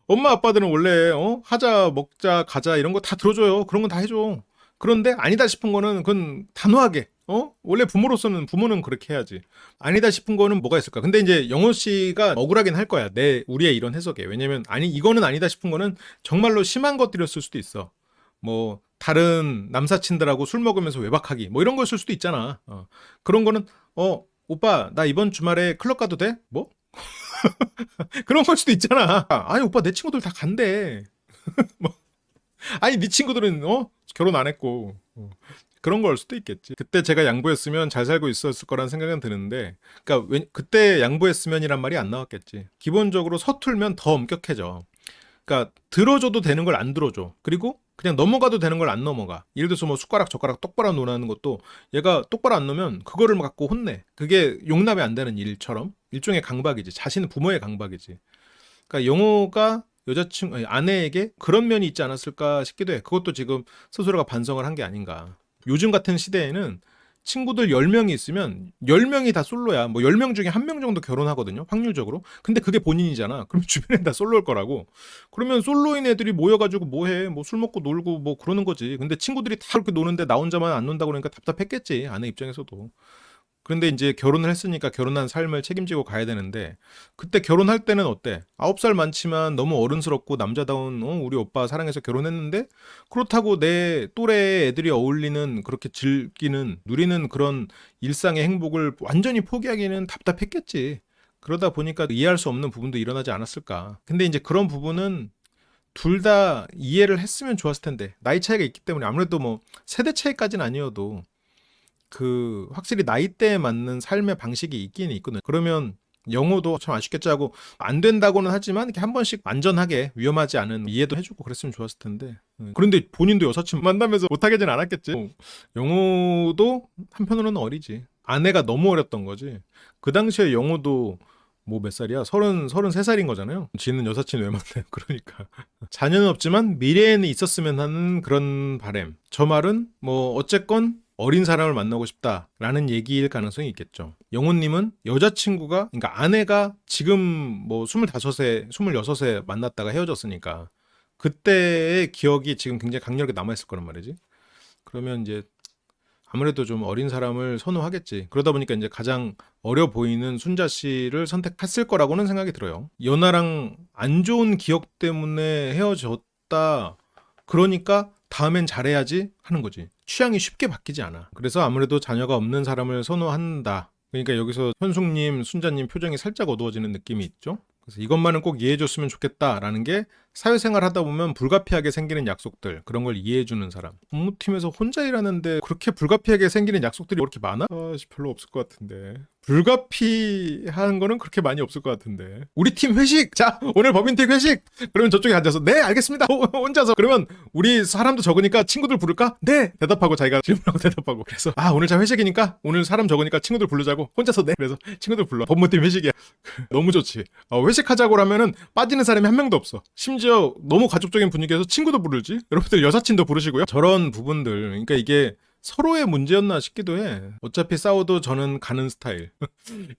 엄마 아빠들은 원래 하자 먹자 가자 이런 거 다 들어줘요. 그런 건 다 해줘. 그런데 아니다 싶은 거는 그건 단호하게 원래 부모로서는 부모는 그렇게 해야지. 아니다 싶은 거는 뭐가 있을까? 근데 이제 영호 씨가 억울하긴 할 거야. 우리의 이런 해석에. 왜냐면 아니 이거는 아니다 싶은 거는 정말로 심한 것들이었을 수도 있어. 뭐 다른 남사친들하고 술 먹으면서 외박하기 뭐 이런 거였을 수도 있잖아. 그런 거는 오빠 나 이번 주말에 클럽 가도 돼? 뭐? 그런 걸 수도 있잖아. 아니 오빠 내 친구들 다 간대. 뭐 아니 네 친구들은 결혼 안 했고 그런 걸 수도 있겠지. 그때 제가 양보했으면 잘 살고 있었을 거란 생각은 드는데 그러니까 그때 양보했으면이란 말이 안 나왔겠지. 기본적으로 서툴면 더 엄격해져. 그러니까 들어줘도 되는 걸 안 들어줘. 그리고 그냥 넘어가도 되는 걸 안 넘어가. 예를 들어서 뭐 숟가락 젓가락 똑바로 놓는 것도 얘가 똑바로 안 놓으면 그거를 갖고 혼내. 그게 용납이 안 되는 일처럼 일종의 강박이지. 자신은 부모의 강박이지. 그러니까 영호가 아내에게 그런 면이 있지 않았을까 싶기도 해. 그것도 지금 스스로가 반성을 한 게 아닌가. 요즘 같은 시대에는 친구들 10명이 있으면 10명이 다 솔로야. 뭐 10명 중에 1명 정도 결혼하거든요. 확률적으로. 근데 그게 본인이잖아. 그럼 주변에 다 솔로일 거라고. 그러면 솔로인 애들이 모여가지고 뭐 해? 뭐 술 먹고 놀고 뭐 그러는 거지. 근데 친구들이 다 그렇게 노는데 나 혼자만 안 논다고 그러니까 답답했겠지. 아내 입장에서도. 그런데 이제 결혼을 했으니까 결혼한 삶을 책임지고 가야 되는데 그때 결혼할 때는 어때? 9살 많지만 너무 어른스럽고 남자다운 우리 오빠 사랑해서 결혼했는데 그렇다고 내 또래 애들이 어울리는 그렇게 즐기는 누리는 그런 일상의 행복을 완전히 포기하기는 답답했겠지. 그러다 보니까 이해할 수 없는 부분도 일어나지 않았을까. 근데 이제 그런 부분은 둘 다 이해를 했으면 좋았을 텐데 나이 차이가 있기 때문에 아무래도 뭐 세대 차이까지는 아니어도 확실히 나이대에 맞는 삶의 방식이 있긴 있거든. 그러면 영호도 참 아쉽겠지 하고 안 된다고는 하지만 이렇게 한 번씩 안전하게 위험하지 않은 이해도 해주고 그랬으면 좋았을 텐데. 그런데 본인도 여사친 만나면서 못하게진 않았겠지. 영호도 한편으로는 어리지. 아내가 너무 어렸던 거지. 그 당시에 영호도 뭐 몇 살이야? 33살인 거잖아요. 지는 여사친 왜 만나요? 그러니까. 자녀는 없지만 미래에는 있었으면 하는 그런 바람. 저 말은 뭐 어쨌건 어린 사람을 만나고 싶다라는 얘기일 가능성이 있겠죠. 영호님은 여자친구가, 그러니까 아내가 지금 뭐 25세, 26세 만났다가 헤어졌으니까 그때의 기억이 지금 굉장히 강렬하게 남아있을 거란 말이지. 그러면 이제 아무래도 좀 어린 사람을 선호하겠지. 그러다 보니까 이제 가장 어려 보이는 순자 씨를 선택했을 거라고는 생각이 들어요. 연하랑 안 좋은 기억 때문에 헤어졌다. 그러니까 다음엔 잘해야지 하는 거지. 취향이 쉽게 바뀌지 않아. 그래서 아무래도 자녀가 없는 사람을 선호한다. 그러니까 여기서 현숙님, 순자님 표정이 살짝 어두워지는 느낌이 있죠. 그래서 이것만은 꼭 이해해줬으면 좋겠다라는 게 사회생활 하다 보면 불가피하게 생기는 약속들, 그런 걸 이해해주는 사람. 업무팀에서 혼자 일하는데 그렇게 불가피하게 생기는 약속들이 그렇게 많아? 별로 없을 것 같은데. 불가피한 거는 그렇게 많이 없을 것 같은데. 우리 팀 회식! 자, 오늘 법인팀 회식! 그러면 저쪽에 앉아서 네, 알겠습니다. 혼자서. 그러면 우리 사람도 적으니까 친구들 부를까? 네! 대답하고 자기가 질문하고 대답하고. 그래서 오늘 자 회식이니까 오늘 사람 적으니까 친구들 부르자고. 혼자서 네. 그래서 친구들 불러. 법무팀 회식이야. 너무 좋지. 회식하자고 하면은 빠지는 사람이 한 명도 없어. 심지어 너무 가족적인 분위기에서 친구도 부르지. 여러분들 여사친도 부르시고요. 저런 부분들. 그러니까 이게 서로의 문제였나 싶기도 해. 어차피 싸워도 저는 가는 스타일.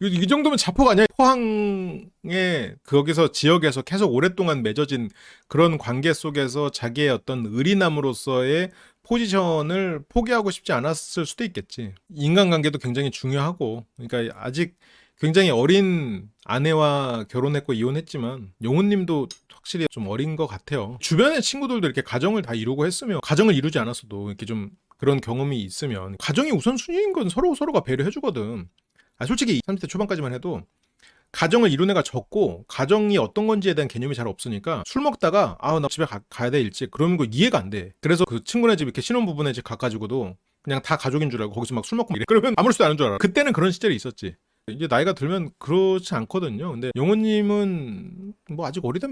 이 정도면 자폭 아니야? 포항에 거기서 지역에서 계속 오랫동안 맺어진 그런 관계 속에서 자기의 어떤 의리남으로서의 포지션을 포기하고 싶지 않았을 수도 있겠지. 인간관계도 굉장히 중요하고, 그러니까 아직 굉장히 어린 아내와 결혼했고 이혼했지만 영훈님도 확실히 좀 어린 것 같아요. 주변의 친구들도 이렇게 가정을 다 이루고 했으면 가정을 이루지 않았어도 이렇게 좀 그런 경험이 있으면 가정이 우선순위인 건 서로가 배려해주거든. 솔직히 30대 초반까지만 해도 가정을 이룬 애가 적고 가정이 어떤 건지에 대한 개념이 잘 없으니까 술 먹다가 나 집에 가야 돼 일찍 그러는 거 이해가 안 돼. 그래서 그 친구네 집 이렇게 신혼부부네 집 가가지고도 그냥 다 가족인 줄 알고 거기서 막 술 먹고 이래. 그러면 아무렇지도 않은 줄 알아. 그때는 그런 시절이 있었지. 이제 나이가 들면 그렇지 않거든요. 근데 영호님은 뭐 아직 어리다.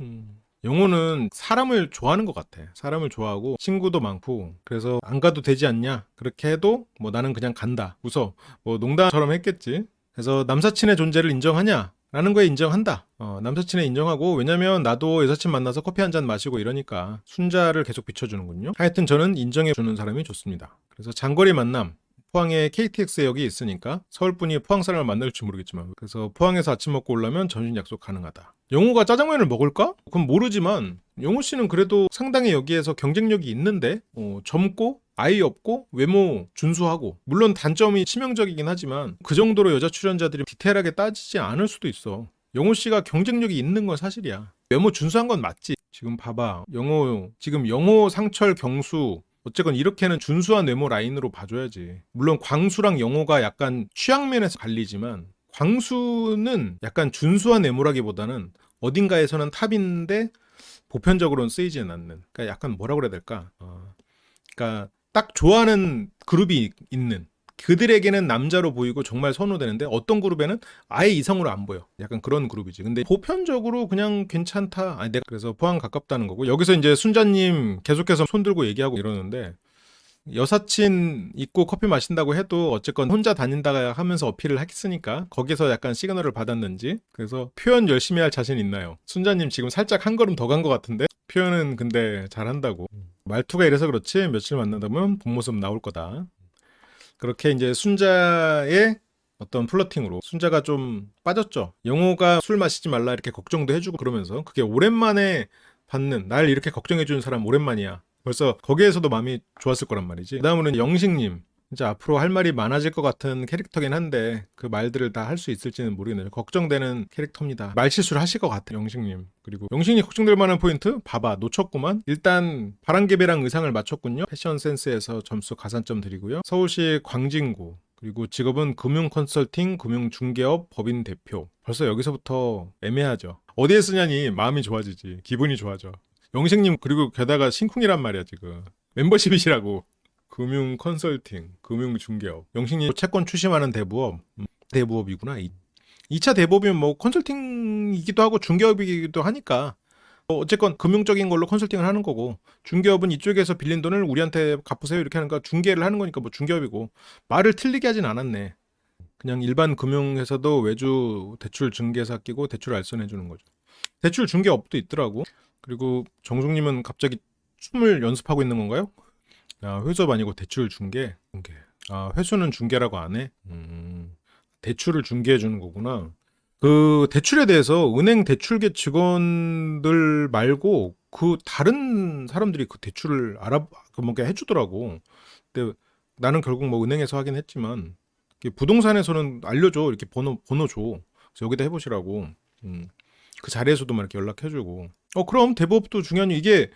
영호는 사람을 좋아하는 것 같아. 사람을 좋아하고 친구도 많고 그래서 안 가도 되지 않냐 그렇게 해도 뭐 나는 그냥 간다. 웃어. 뭐 농담처럼 했겠지. 그래서 남사친의 존재를 인정하냐? 라는 거에 인정한다. 남사친에 인정하고 왜냐면 나도 여사친 만나서 커피 한 잔 마시고 이러니까 순자를 계속 비춰주는군요. 하여튼 저는 인정해주는 사람이 좋습니다. 그래서 장거리 만남 포항에 KTX역이 있으니까 서울분이 포항 사람을 만날지 모르겠지만 그래서 포항에서 아침 먹고 오려면 점심 약속 가능하다. 영호가 짜장면을 먹을까? 그건 모르지만 영호 씨는 그래도 상당히 여기에서 경쟁력이 있는데 젊고 아이 없고 외모 준수하고 물론 단점이 치명적이긴 하지만 그 정도로 여자 출연자들이 디테일하게 따지지 않을 수도 있어. 영호 씨가 경쟁력이 있는 건 사실이야. 외모 준수한 건 맞지. 지금 봐봐. 지금 영호, 상철, 경수 어쨌건 이렇게는 준수한 외모 라인으로 봐줘야지. 물론 광수랑 영호가 약간 취향면에서 갈리지만 광수는 약간 준수한 외모라기보다는 어딘가에서는 탑인데 보편적으로는 쓰이지는 않는. 그러니까 약간 뭐라 그래야 될까? 그러니까 딱 좋아하는 그룹이 있는. 그들에게는 남자로 보이고 정말 선호되는데 어떤 그룹에는 아예 이성으로 안 보여. 약간 그런 그룹이지. 근데 보편적으로 그냥 괜찮다. 내가 그래서 포항 가깝다는 거고. 여기서 이제 순자님 계속해서 손 들고 얘기하고 이러는데 여사친 있고 커피 마신다고 해도 어쨌건 혼자 다닌다가 하면서 어필을 했으니까 거기서 약간 시그널을 받았는지 그래서 표현 열심히 할 자신 있나요? 순자님 지금 살짝 한 걸음 더 간 것 같은데 표현은 근데 잘한다고. 말투가 이래서 그렇지 며칠 만나다 보면 본 모습 나올 거다. 그렇게 이제 순자의 어떤 플러팅으로 순자가 좀 빠졌죠. 영호가 술 마시지 말라 이렇게 걱정도 해주고 그러면서 그게 오랜만에 받는 날 이렇게 걱정해주는 사람 오랜만이야. 벌써 거기에서도 마음이 좋았을 거란 말이지. 그 다음으로는 영식님. 이제 앞으로 할 말이 많아질 것 같은 캐릭터긴 한데 그 말들을 다 할 수 있을지는 모르겠네요. 걱정되는 캐릭터입니다. 말실수를 하실 것 같아요, 영식님. 그리고 영식님 걱정될 만한 포인트? 봐봐, 놓쳤구만. 일단 바람개비랑 의상을 맞췄군요. 패션 센스에서 점수 가산점 드리고요. 서울시 광진구. 그리고 직업은 금융 컨설팅, 금융 중개업, 법인 대표. 벌써 여기서부터 애매하죠. 어디에 쓰냐니 마음이 좋아지지. 기분이 좋아져. 영식님 그리고 게다가 신쿵이란 말이야 지금. 멤버십이시라고. 금융 컨설팅, 금융 중개업. 영식님 채권 추심하는 대부업. 대부업이구나. 2차 대부업이면 뭐 컨설팅이기도 하고 중개업이기도 하니까 어쨌건 금융적인 걸로 컨설팅을 하는 거고 중개업은 이쪽에서 빌린 돈을 우리한테 갚으세요 이렇게 하는 거 중개를 하는 거니까 뭐 중개업이고 말을 틀리게 하진 않았네. 그냥 일반 금융회사도 외주 대출 중개사 끼고 대출 알선해 주는 거죠. 대출 중개업도 있더라고. 그리고 정숙님은 갑자기 춤을 연습하고 있는 건가요? 회수업 아니고 대출 중개. 회수는 중개라고 안 해? 대출을 중개해 주는 거구나. 그 대출에 대해서 은행 대출계 직원들 말고 그 다른 사람들이 그 대출을 뭔가 해주더라고. 근데 나는 결국 뭐 은행에서 하긴 했지만 부동산에서는 알려줘. 이렇게 번호 줘. 그래서 여기다 해보시라고. 그 자리에서도 막 이렇게 연락해주고. 그럼 대법도 중요한 이게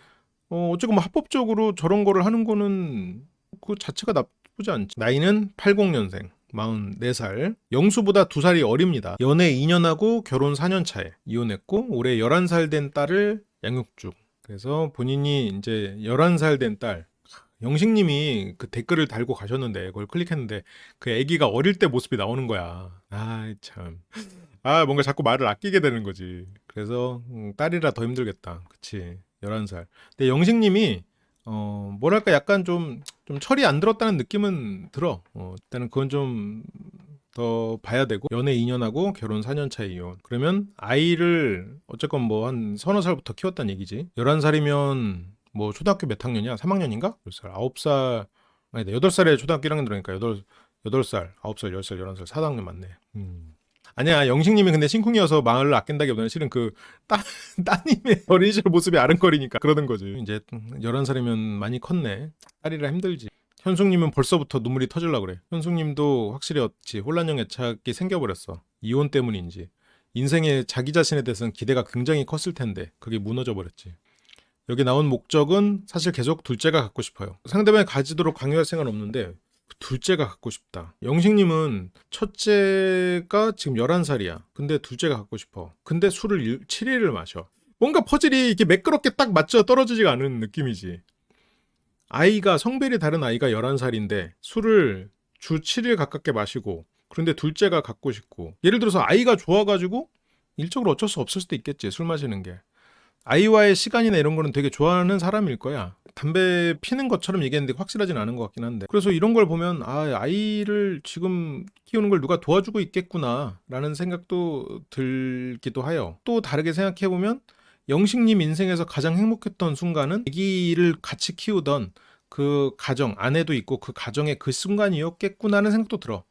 어쨌건 뭐 합법적으로 저런 거를 하는 거는 그 자체가 나쁘지 않지. 나이는 80년생, 44살. 영수보다 2살이 어립니다. 연애 2년하고 결혼 4년 차에 이혼했고 올해 11살 된 딸을 양육 중. 그래서 본인이 이제 11살 된 딸 영식님이 그 댓글을 달고 가셨는데 그걸 클릭했는데 그 아기가 어릴 때 모습이 나오는 거야. 참. 뭔가 자꾸 말을 아끼게 되는 거지. 그래서 딸이라 더 힘들겠다. 그치. 11살. 근데 영식님이 뭐랄까 약간 좀 철이 안 들었다는 느낌은 들어. 일단은 그건 좀 더 봐야 되고 연애 2년하고 결혼 4년 차에 이혼. 그러면 아이를 어쨌건 뭐 한 서너 살부터 키웠다는 얘기지. 11살이면 뭐 초등학교 몇 학년이야? 3학년인가? 10살, 9살 아니다 8살에 초등학교 1학년 들어가니까 8살, 9살, 10살, 11살, 4학년 맞네. 아니야 영식님이 근데 심쿵이어서 말을 아낀다기보다는 실은 그 따님의 어린 시절 모습이 아른거리니까 그러는 거지. 이제 11살이면 많이 컸네. 딸이라 힘들지. 현숙님은 벌써부터 눈물이 터질라 그래. 현숙님도 확실히 혼란형 애착이 생겨버렸어. 이혼 때문인지 인생에 자기 자신에 대해서는 기대가 굉장히 컸을 텐데 그게 무너져 버렸지. 여기 나온 목적은 사실 계속 둘째가 갖고 싶어요. 상대방이 가지도록 강요할 생각은 없는데 둘째가 갖고 싶다. 영식님은 첫째가 지금 11살이야. 근데 둘째가 갖고 싶어. 근데 술을 7일을 마셔. 뭔가 퍼즐이 이렇게 매끄럽게 딱 맞춰 떨어지지가 않은 느낌이지. 아이가 성별이 다른 아이가 11살인데 술을 주 7일 가깝게 마시고 그런데 둘째가 갖고 싶고 예를 들어서 아이가 좋아가지고 일적으로 어쩔 수 없을 수도 있겠지. 술 마시는 게. 아이와의 시간이나 이런 거는 되게 좋아하는 사람일 거야. 담배 피는 것처럼 얘기했는데 확실하진 않은 것 같긴 한데. 그래서 이런 걸 보면 아이를 지금 키우는 걸 누가 도와주고 있겠구나 라는 생각도 들기도 해요. 또 다르게 생각해보면 영식님 인생에서 가장 행복했던 순간은 아기를 같이 키우던 그 가정, 아내도 있고 그 가정의 그 순간이었겠구나 하는 생각도 들어.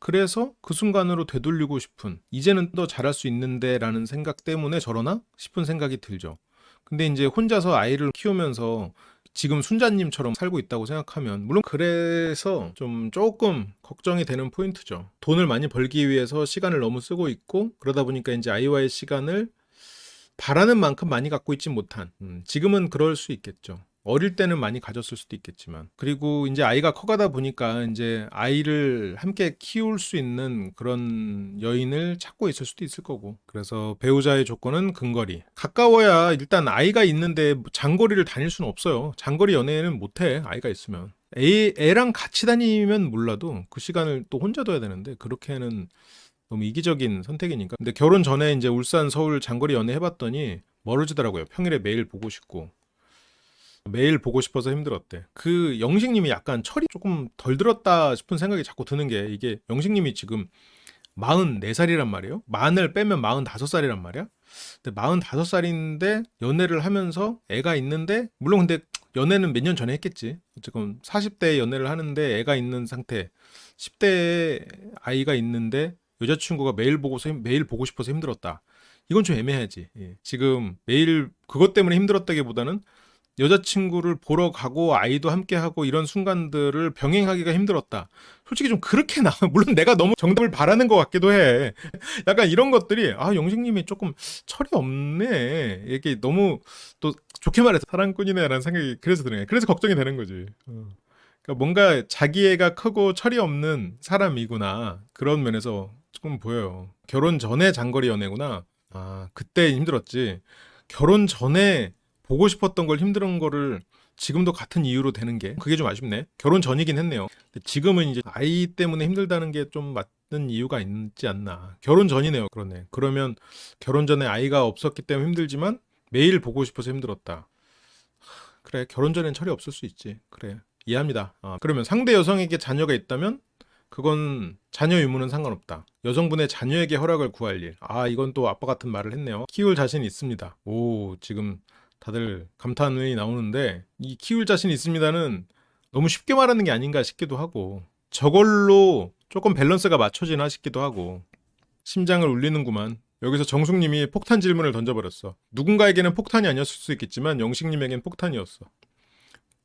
그래서 그 순간으로 되돌리고 싶은, 이제는 더 잘할 수 있는데 라는 생각 때문에 저러나 싶은 생각이 들죠. 근데 이제 혼자서 아이를 키우면서 지금 순자님처럼 살고 있다고 생각하면 물론 그래서 좀 조금 걱정이 되는 포인트죠. 돈을 많이 벌기 위해서 시간을 너무 쓰고 있고 그러다 보니까 이제 아이와의 시간을 바라는 만큼 많이 갖고 있지 못한, 지금은 그럴 수 있겠죠. 어릴 때는 많이 가졌을 수도 있겠지만. 그리고 이제 아이가 커가다 보니까 이제 아이를 함께 키울 수 있는 그런 여인을 찾고 있을 수도 있을 거고. 그래서 배우자의 조건은 근거리. 가까워야 일단 아이가 있는데 장거리를 다닐 수는 없어요. 장거리 연애는 못해, 아이가 있으면. 애랑 같이 다니면 몰라도 그 시간을 또 혼자 둬야 되는데 그렇게는 너무 이기적인 선택이니까. 근데 결혼 전에 이제 울산, 서울 장거리 연애 해봤더니 멀어지더라고요. 평일에 매일 보고 싶고. 매일 보고 싶어서 힘들었대. 그 영식님이 약간 철이 조금 덜 들었다 싶은 생각이 자꾸 드는 게 이게 영식님이 지금 44살이란 말이에요. 만을 빼면 45살이란 말이야. 근데 45살인데 연애를 하면서 애가 있는데 물론 근데 연애는 몇 년 전에 했겠지. 지금 40대 연애를 하는데 애가 있는 상태. 10대 아이가 있는데 여자친구가 매일 보고 싶어서 힘들었다. 이건 좀 애매하지. 예. 지금 매일 그것 때문에 힘들었다기보다는 여자친구를 보러 가고 아이도 함께 하고 이런 순간들을 병행하기가 힘들었다. 솔직히 좀 그렇게 물론 내가 너무 정답을 바라는 것 같기도 해. 약간 이런 것들이 영식님이 조금 철이 없네. 이게 너무 또 좋게 말해서 사랑꾼이네라는 생각이 그래서 드네. 그래서 걱정이 되는 거지. 그러니까 뭔가 자기 애가 크고 철이 없는 사람이구나. 그런 면에서 조금 보여요. 결혼 전에 장거리 연애구나. 그때 힘들었지. 결혼 전에 보고 싶었던 걸 힘든 거를 지금도 같은 이유로 되는 게 그게 좀 아쉽네. 결혼 전이긴 했네요. 근데 지금은 이제 아이 때문에 힘들다는 게 좀 맞는 이유가 있지 않나. 결혼 전이네요. 그러네. 그러면 결혼 전에 아이가 없었기 때문에 힘들지만 매일 보고 싶어서 힘들었다. 그래, 결혼 전엔 철이 없을 수 있지. 그래, 이해합니다. 그러면 상대 여성에게 자녀가 있다면 그건 자녀 유무는 상관없다. 여성분의 자녀에게 허락을 구할 일. 이건 또 아빠 같은 말을 했네요. 키울 자신 있습니다. 오, 지금 다들 감탄이 나오는데 이 키울 자신 있습니다는 너무 쉽게 말하는 게 아닌가 싶기도 하고 저걸로 조금 밸런스가 맞춰지나 싶기도 하고 심장을 울리는구만. 여기서 정숙님이 폭탄 질문을 던져버렸어. 누군가에게는 폭탄이 아니었을 수 있겠지만 영식님에겐 폭탄이었어.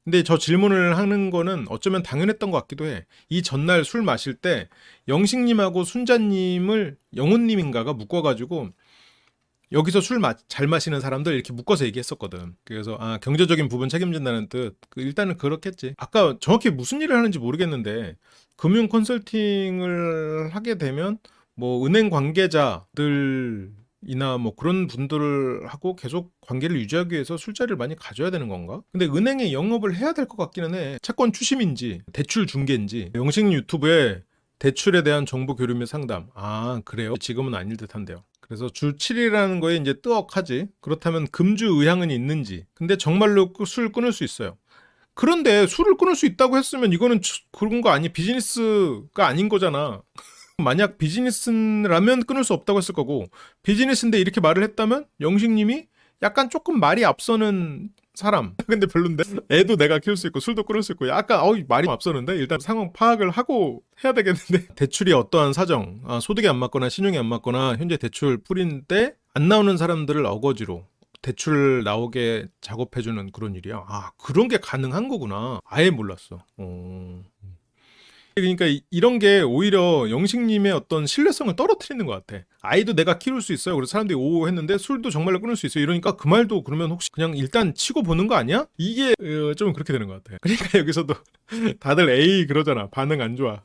근데 저 질문을 하는 거는 어쩌면 당연했던 것 같기도 해. 이 전날 술 마실 때 영식님하고 순자님을 영훈님인가가 묶어가지고 여기서 술 잘 마시는 사람들 이렇게 묶어서 얘기했었거든. 그래서 경제적인 부분 책임진다는 뜻. 일단은 그렇겠지. 아까 정확히 무슨 일을 하는지 모르겠는데 금융 컨설팅을 하게 되면 뭐 은행 관계자들이나 뭐 그런 분들하고 계속 관계를 유지하기 위해서 술자리를 많이 가져야 되는 건가? 근데 은행에 영업을 해야 될 것 같기는 해. 채권 추심인지 대출 중개인지. 영식 유튜브에 대출에 대한 정보 교류 및 상담. 그래요? 지금은 아닐 듯한데요. 그래서 주 7일이라는 거에 이제 뜨억하지. 그렇다면 금주 의향은 있는지. 근데 정말로 술 끊을 수 있어요. 그런데 술을 끊을 수 있다고 했으면 이거는 그런 거 비즈니스가 아닌 거잖아. 만약 비즈니스라면 끊을 수 없다고 했을 거고 비즈니스인데 이렇게 말을 했다면 영식님이 약간 조금 말이 앞서는 사람. 근데 별론데? 애도 내가 키울 수 있고 술도 끊을 수 있고 약간 말이 앞서는데 일단 상황 파악을 하고 해야 되겠는데 대출이 어떠한 사정, 소득이 안 맞거나 신용이 안 맞거나 현재 대출 풀인 때 안 나오는 사람들을 어거지로 대출 나오게 작업해주는 그런 일이야. 그런 게 가능한 거구나. 아예 몰랐어. 그러니까 이런 게 오히려 영식님의 어떤 신뢰성을 떨어뜨리는 것 같아. 아이도 내가 키울 수 있어요. 그래서 사람들이 오 했는데 술도 정말로 끊을 수 있어요. 이러니까 그 말도 그러면 혹시 그냥 일단 치고 보는 거 아니야? 이게 좀 그렇게 되는 것 같아. 그러니까 여기서도 다들 에이 그러잖아. 반응 안 좋아.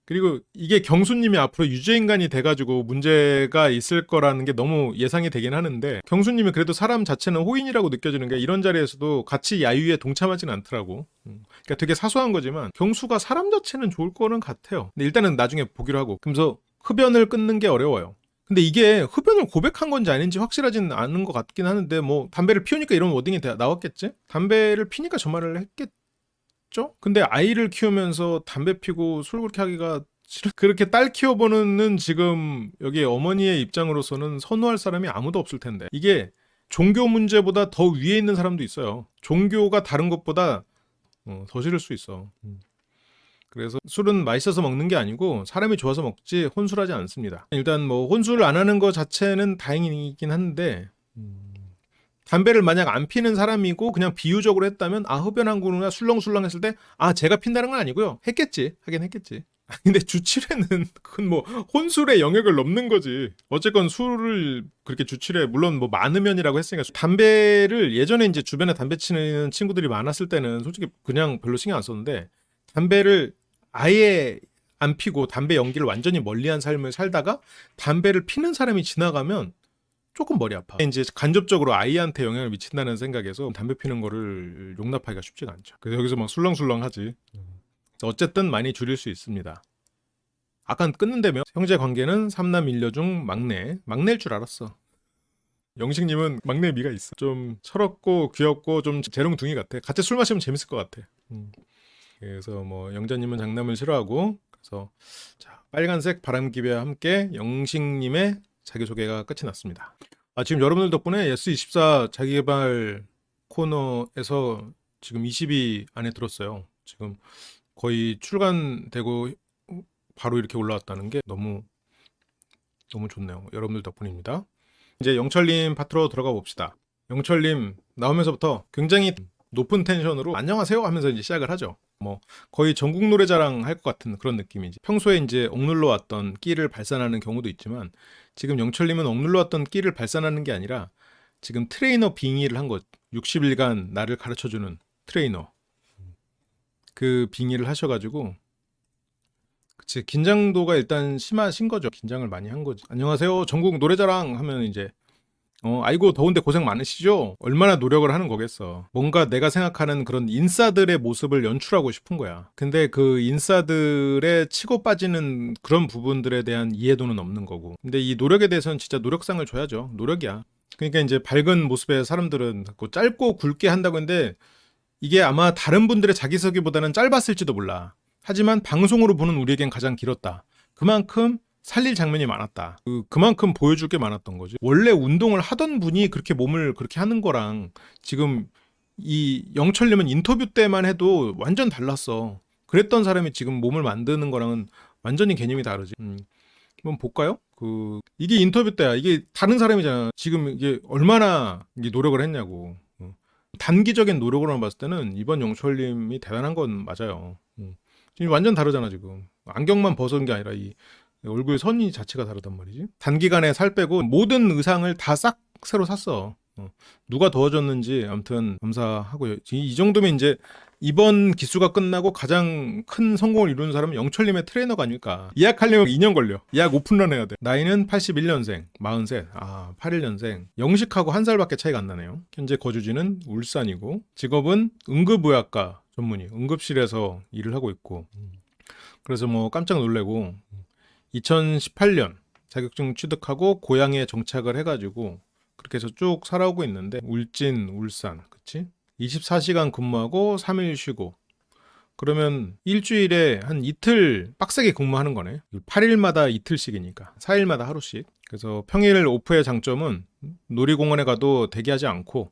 그리고 이게 경수님이 앞으로 유죄인간이 돼가지고 문제가 있을 거라는 게 너무 예상이 되긴 하는데 경수님이 그래도 사람 자체는 호인이라고 느껴지는 게 이런 자리에서도 같이 야유에 동참하진 않더라고. 그러니까 되게 사소한 거지만 경수가 사람 자체는 좋을 거는 같아요. 근데 일단은 나중에 보기로 하고 그러면서 흡연을 끊는 게 어려워요. 근데 이게 흡연을 고백한 건지 아닌지 확실하진 않은 것 같긴 하는데 뭐 담배를 피우니까 이런 워딩이 나왔겠지? 담배를 피니까 저 말을 했겠지? 근데 아이를 키우면서 담배 피고 술 그렇게 하기가 싫어. 그렇게 딸 키워보는 지금 여기 어머니의 입장으로서는 선호할 사람이 아무도 없을 텐데 이게 종교 문제보다 더 위에 있는 사람도 있어요. 종교가 다른 것보다 더 싫을 수 있어. 그래서 술은 맛있어서 먹는 게 아니고 사람이 좋아서 먹지 혼술하지 않습니다. 일단 뭐 혼술 안 하는 거 자체는 다행이긴 한데 담배를 만약 안 피는 사람이고 그냥 비유적으로 했다면 흡연한구나 술렁술렁 했을 때 제가 핀다는 건 아니고요. 했겠지. 하긴 했겠지. 근데 주칠회는 그건 뭐 혼술의 영역을 넘는 거지. 어쨌건 술을 그렇게 주칠회 물론 뭐 많으면이라고 했으니까 담배를 예전에 이제 주변에 담배 치는 친구들이 많았을 때는 솔직히 그냥 별로 신경 안 썼는데 담배를 아예 안 피고 담배 연기를 완전히 멀리한 삶을 살다가 담배를 피는 사람이 지나가면 조금 머리 아파. 이제 간접적으로 아이한테 영향을 미친다는 생각에서 담배 피는 거를 용납하기가 쉽지가 않죠. 그래서 여기서 막 술렁술렁 하지. 어쨌든 많이 줄일 수 있습니다. 아까 끊는다며 형제 관계는 삼남 일녀 중 막내일 줄 알았어. 영식님은 막내 미가 있어. 좀 철없고 귀엽고 좀 재롱둥이 같아. 같이 술 마시면 재밌을 것 같아. 그래서 뭐 영자님은 장남을 싫어하고 그래서 자 빨간색 바람기배와 함께 영식님의 자기소개가 끝이 났습니다. 지금 여러분들 덕분에 예스24 자기개발 코너에서 지금 20위 안에 들었어요. 지금 거의 출간되고 바로 이렇게 올라왔다는 게 너무 좋네요. 여러분들 덕분입니다. 이제 영철님 파트로 들어가 봅시다. 영철님 나오면서부터 굉장히 높은 텐션으로 안녕하세요 하면서 이제 시작을 하죠. 뭐 거의 전국 노래자랑 할 것 같은 그런 느낌이지. 평소에 이제 억눌러 왔던 끼를 발산하는 경우도 있지만 지금 영철님은 억눌러 왔던 끼를 발산하는 게 아니라 지금 트레이너 빙의를 한 것. 60일간 나를 가르쳐주는 트레이너. 그 빙의를 하셔가지고 그치 긴장도가 일단 심하신 거죠. 긴장을 많이 한 거지. 안녕하세요 전국 노래자랑 하면 이제 아이고 더운데 고생 많으시죠? 얼마나 노력을 하는 거겠어. 뭔가 내가 생각하는 그런 인싸들의 모습을 연출하고 싶은 거야. 근데 그 인싸들의 치고 빠지는 그런 부분들에 대한 이해도는 없는 거고. 근데 이 노력에 대해서는 진짜 노력상을 줘야죠. 노력이야. 그러니까 이제 밝은 모습의 사람들은 짧고 굵게 한다고 했는데 이게 아마 다른 분들의 자기소개보다는 짧았을지도 몰라. 하지만 방송으로 보는 우리에겐 가장 길었다. 그만큼 살릴 장면이 많았다. 그만큼 보여줄 게 많았던 거지. 원래 운동을 하던 분이 그렇게 몸을 그렇게 하는 거랑 지금 이 영철님은 인터뷰 때만 해도 완전 달랐어. 그랬던 사람이 지금 몸을 만드는 거랑은 완전히 개념이 다르지. 한번 볼까요? 이게 인터뷰 때야. 이게 다른 사람이잖아. 지금 이게 얼마나 이게 노력을 했냐고. 단기적인 노력으로만 봤을 때는 이번 영철님이 대단한 건 맞아요. 지금 완전 다르잖아 지금. 안경만 벗은 게 아니라 이 얼굴 선이 자체가 다르단 말이지. 단기간에 살 빼고 모든 의상을 다 싹 새로 샀어. 누가 도와줬는지 아무튼 감사하고요. 이 정도면 이제 이번 기수가 끝나고 가장 큰 성공을 이루는 사람은 영철님의 트레이너가 아닐까. 예약하려면 2년 걸려. 예약 오픈런 해야 돼. 나이는 81년생, 43, 81년생. 영식하고 1살밖에 차이가 안 나네요. 현재 거주지는 울산이고 직업은 응급의학과 전문의, 응급실에서 일을 하고 있고. 그래서 뭐 깜짝 놀래고 2018년 자격증 취득하고 고향에 정착을 해가지고 그렇게 해서 쭉 살아오고 있는데 울진, 울산, 그치? 24시간 근무하고 3일 쉬고 그러면 일주일에 한 이틀 빡세게 근무하는 거네. 8일마다 이틀씩이니까 4일마다 하루씩. 그래서 평일 오프의 장점은 놀이공원에 가도 대기하지 않고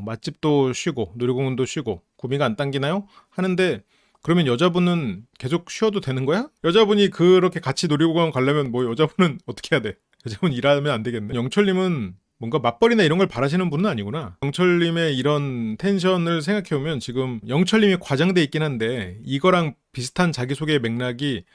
맛집도 쉬고 놀이공원도 쉬고 구미가 안 당기나요? 하는데 그러면 여자분은 계속 쉬어도 되는 거야? 여자분이 그렇게 같이 놀이공원 가려면 뭐 여자분은 어떻게 해야 돼? 여자분 일하면 안 되겠네. 영철님은 뭔가 맞벌이나 이런 걸 바라시는 분은 아니구나. 영철님의 이런 텐션을 생각해보면 지금 영철님이 과장돼 있긴 한데 이거랑 비슷한 자기소개의 맥락이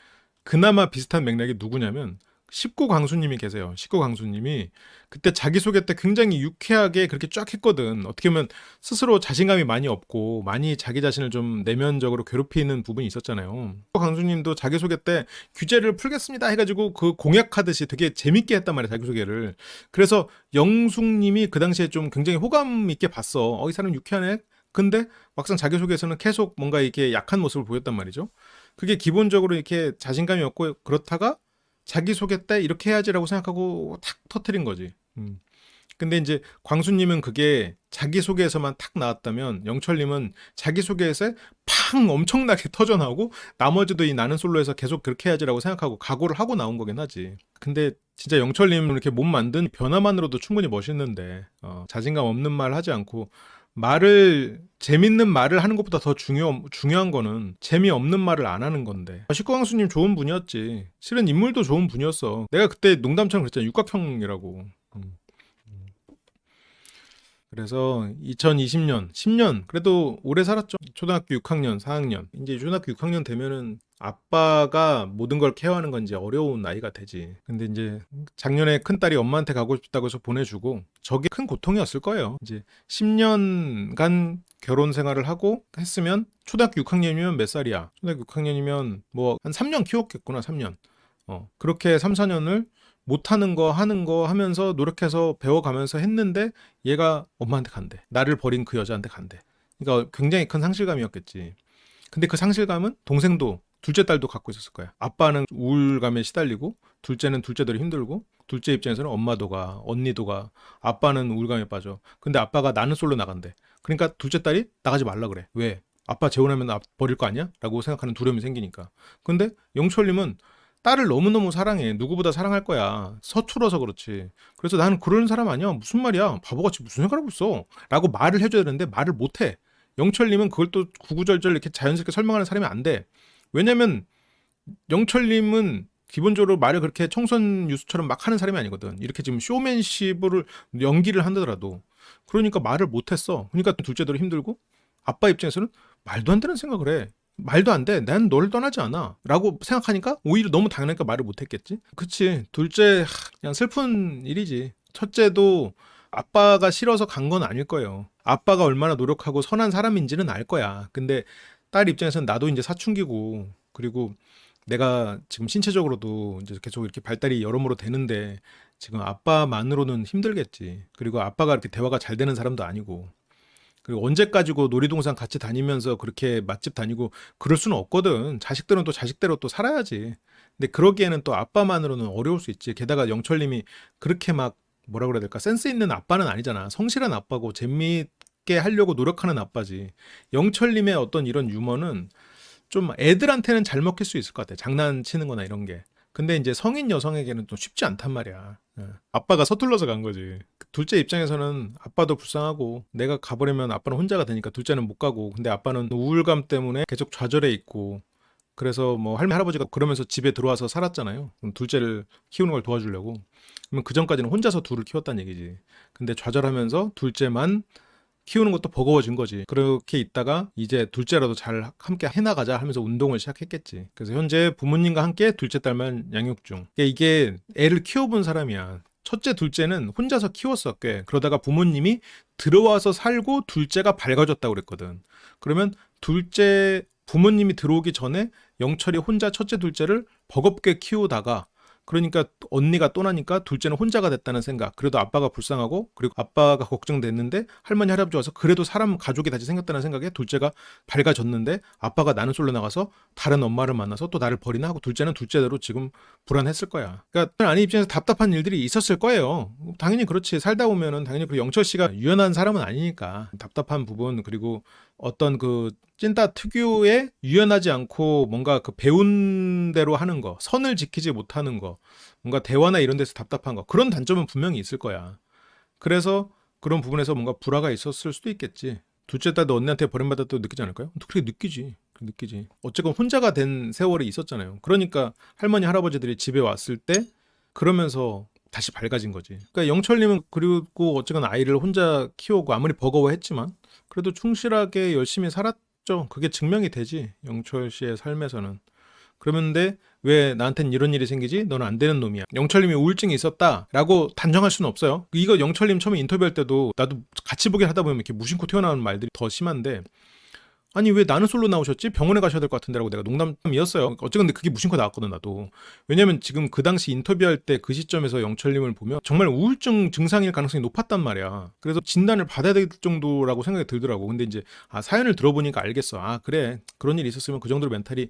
그나마 비슷한 맥락이 누구냐면 19 광수님이 계세요. 19 광수님이 그때 자기소개 때 굉장히 유쾌하게 그렇게 쫙 했거든. 어떻게 보면 스스로 자신감이 많이 없고 많이 자기 자신을 좀 내면적으로 괴롭히는 부분이 있었잖아요. 19 광수님도 자기소개 때 규제를 풀겠습니다 해가지고 그 공약하듯이 되게 재밌게 했단 말이야, 자기소개를. 그래서 영숙님이 그 당시에 좀 굉장히 호감 있게 봤어. 이 사람 유쾌하네. 근데 막상 자기소개에서는 계속 뭔가 이렇게 약한 모습을 보였단 말이죠. 그게 기본적으로 이렇게 자신감이 없고 그렇다가 자기소개 때 이렇게 해야지라고 생각하고 탁 터트린 거지. 근데 이제 광수님은 그게 자기소개에서만 탁 나왔다면 영철님은 자기소개에서 팡 엄청나게 터져나오고 나머지도 이 나는 솔로에서 계속 그렇게 해야지라고 생각하고 각오를 하고 나온 거긴 하지. 근데 진짜 영철님은 이렇게 몸 만든 변화만으로도 충분히 멋있는데 자신감 없는 말 하지 않고 재밌는 말을 하는 것보다 더 중요한 거는 재미없는 말을 안 하는 건데. 식구광수님 좋은 분이었지. 실은 인물도 좋은 분이었어. 내가 그때 농담처럼 그랬잖아. 육각형이라고. 그래서 2020년, 10년, 그래도 오래 살았죠. 초등학교 6학년, 4학년. 이제 초등학교 6학년 되면은 아빠가 모든 걸 케어하는 건 이제 어려운 나이가 되지. 근데 이제 작년에 큰딸이 엄마한테 가고 싶다고 해서 보내주고 저게 큰 고통이었을 거예요. 이제 10년간 결혼 생활을 하고 했으면 초등학교 6학년이면 몇 살이야? 초등학교 6학년이면 뭐 한 3년 키웠겠구나, 3년. 그렇게 3, 4년을 못하는 거 하는 거 하면서 노력해서 배워가면서 했는데 얘가 엄마한테 간대. 나를 버린 그 여자한테 간대. 그러니까 굉장히 큰 상실감이었겠지. 근데 그 상실감은 동생도 둘째 딸도 갖고 있었을 거야. 아빠는 우울감에 시달리고 둘째는 둘째대로 힘들고 둘째 입장에서는 엄마도 가 언니도 가 아빠는 우울감에 빠져. 근데 아빠가 나는 솔로 나간대. 그러니까 둘째 딸이 나가지 말라 그래. 왜? 아빠 재혼하면 나 버릴 거 아니야? 라고 생각하는 두려움이 생기니까. 근데 영철님은 딸을 너무너무 사랑해. 누구보다 사랑할 거야. 서툴어서 그렇지. 그래서 나는 그런 사람 아니야. 무슨 말이야. 바보같이 무슨 생각을 하고 있어. 라고 말을 해줘야 되는데 말을 못해. 영철님은 그걸 또 구구절절 이렇게 자연스럽게 설명하는 사람이 안 돼. 왜냐면 영철님은 기본적으로 말을 그렇게 청선 유수처럼 막 하는 사람이 아니거든. 이렇게 지금 쇼맨십을 연기를 한다더라도. 그러니까 말을 못했어. 그러니까 둘째들은 힘들고 아빠 입장에서는 말도 안 되는 생각을 해. 말도 안 돼. 난 너를 떠나지 않아. 라고 생각하니까 오히려 너무 당연하니까 말을 못했겠지. 그치. 둘째 그냥 슬픈 일이지. 첫째도 아빠가 싫어서 간 건 아닐 거예요. 아빠가 얼마나 노력하고 선한 사람인지는 알 거야. 근데 딸 입장에서는 나도 이제 사춘기고 그리고 내가 지금 신체적으로도 이제 계속 이렇게 발달이 여러모로 되는데 지금 아빠만으로는 힘들겠지. 그리고 아빠가 이렇게 대화가 잘 되는 사람도 아니고 그리고 언제까지고 놀이동산 같이 다니면서 그렇게 맛집 다니고 그럴 수는 없거든. 자식들은 또 자식대로 또 살아야지. 근데 그러기에는 또 아빠만으로는 어려울 수 있지. 게다가 영철님이 그렇게 막 뭐라 그래야 될까? 센스 있는 아빠는 아니잖아. 성실한 아빠고 재미있게 하려고 노력하는 아빠지. 영철님의 어떤 이런 유머는 좀 애들한테는 잘 먹힐 수 있을 것 같아. 장난치는 거나 이런 게. 근데 이제 성인 여성에게는 좀 쉽지 않단 말이야. 아빠가 서툴러서 간 거지. 둘째 입장에서는 아빠도 불쌍하고 내가 가버리면 아빠는 혼자가 되니까 둘째는 못 가고 근데 아빠는 우울감 때문에 계속 좌절해 있고 그래서 뭐 할머니 할아버지가 그러면서 집에 들어와서 살았잖아요. 그럼 둘째를 키우는 걸 도와주려고. 그러면 그 전까지는 혼자서 둘을 키웠다는 얘기지. 근데 좌절하면서 둘째만 키우는 것도 버거워진 거지. 그렇게 있다가 이제 둘째라도 잘 함께 해나가자 하면서 운동을 시작했겠지. 그래서 현재 부모님과 함께 둘째 딸만 양육 중. 그러니까 이게 애를 키워본 사람이야. 첫째, 둘째는 혼자서 키웠어, 꽤. 그러다가 부모님이 들어와서 살고 둘째가 밝아졌다고 그랬거든. 그러면 둘째, 부모님이 들어오기 전에 영철이 혼자 첫째, 둘째를 버겁게 키우다가 그러니까 언니가 떠나니까 둘째는 혼자가 됐다는 생각. 그래도 아빠가 불쌍하고 그리고 아빠가 걱정됐는데 할머니 할아버지 와서 그래도 사람 가족이 다시 생겼다는 생각에 둘째가 밝아졌는데 아빠가 나는 솔로 나가서 다른 엄마를 만나서 또 나를 버리나 하고 둘째는 둘째대로 지금 불안했을 거야. 그러니까 아니 입장에서 답답한 일들이 있었을 거예요. 당연히 그렇지. 살다 보면은 당연히 그 영철 씨가 유연한 사람은 아니니까 답답한 부분 그리고 어떤 그 찐따 특유의 유연하지 않고 뭔가 그 배운 대로 하는 거, 선을 지키지 못하는 거, 뭔가 대화나 이런 데서 답답한 거, 그런 단점은 분명히 있을 거야. 그래서 그런 부분에서 뭔가 불화가 있었을 수도 있겠지. 둘째 딸도 언니한테 버림받았다고 느끼지 않을까요? 그렇게 느끼지. 어쨌건 혼자가 된 세월이 있었잖아요. 그러니까 할머니, 할아버지들이 집에 왔을 때 그러면서 다시 밝아진 거지. 그러니까 영철님은 그리고 어쨌건 아이를 혼자 키우고 아무리 버거워했지만 그래도 충실하게 열심히 살았 있죠. 그게 증명이 되지. 영철 씨의 삶에서는. 그러는데 왜 나한텐 이런 일이 생기지? 너는 안 되는 놈이야. 영철님이 우울증이 있었다라고 단정할 수는 없어요. 이거 영철님 처음에 인터뷰할 때도 나도 같이 보긴 하다 보면 이렇게 무심코 튀어나오는 말들이 더 심한데, 아니 왜 나는 솔로 나오셨지? 병원에 가셔야 될 것 같은데라고 내가 농담이었어요. 어쨌든 그게 무심코 나왔거든 나도. 왜냐면 지금 그 당시 인터뷰할 때 그 시점에서 영철님을 보면 정말 우울증 증상일 가능성이 높았단 말이야. 그래서 진단을 받아야 될 정도라고 생각이 들더라고. 근데 이제 사연을 들어보니까 알겠어. 아 그래 그런 일이 있었으면 그 정도로 멘탈이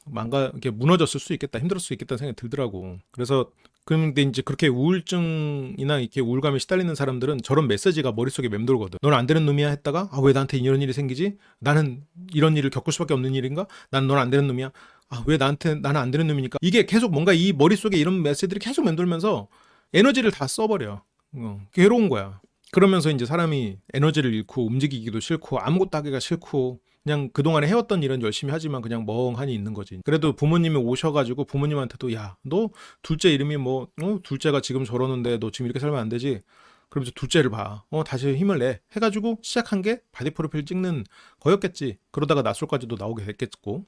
이렇게 무너졌을 수 있겠다, 힘들었을 수 있겠다는 생각이 들더라고. 그래서 근데 이제 그렇게 우울증이나 이렇게 우울감에 시달리는 사람들은 저런 메시지가 머릿속에 맴돌거든. 넌 안 되는 놈이야 했다가 왜 나한테 이런 일이 생기지? 나는 이런 일을 겪을 수밖에 없는 일인가? 난 넌 안 되는 놈이야. 왜 나는 안 되는 놈이니까. 이게 계속 뭔가 이 머릿속에 이런 메시지들이 계속 맴돌면서 에너지를 다 써버려. 괴로운 거야. 그러면서 이제 사람이 에너지를 잃고 움직이기도 싫고 아무것도 하기가 싫고 그냥 그동안에 해왔던 일은 열심히 하지만 그냥 멍하니 있는 거지. 그래도 부모님이 오셔가지고 부모님한테도 야, 너 둘째 이름이 둘째가 지금 저러는데 너 지금 이렇게 살면 안 되지? 그러면서 둘째를 봐. 다시 힘을 내. 해가지고 시작한 게 바디 프로필 찍는 거였겠지. 그러다가 낯설까지도 나오게 됐겠고.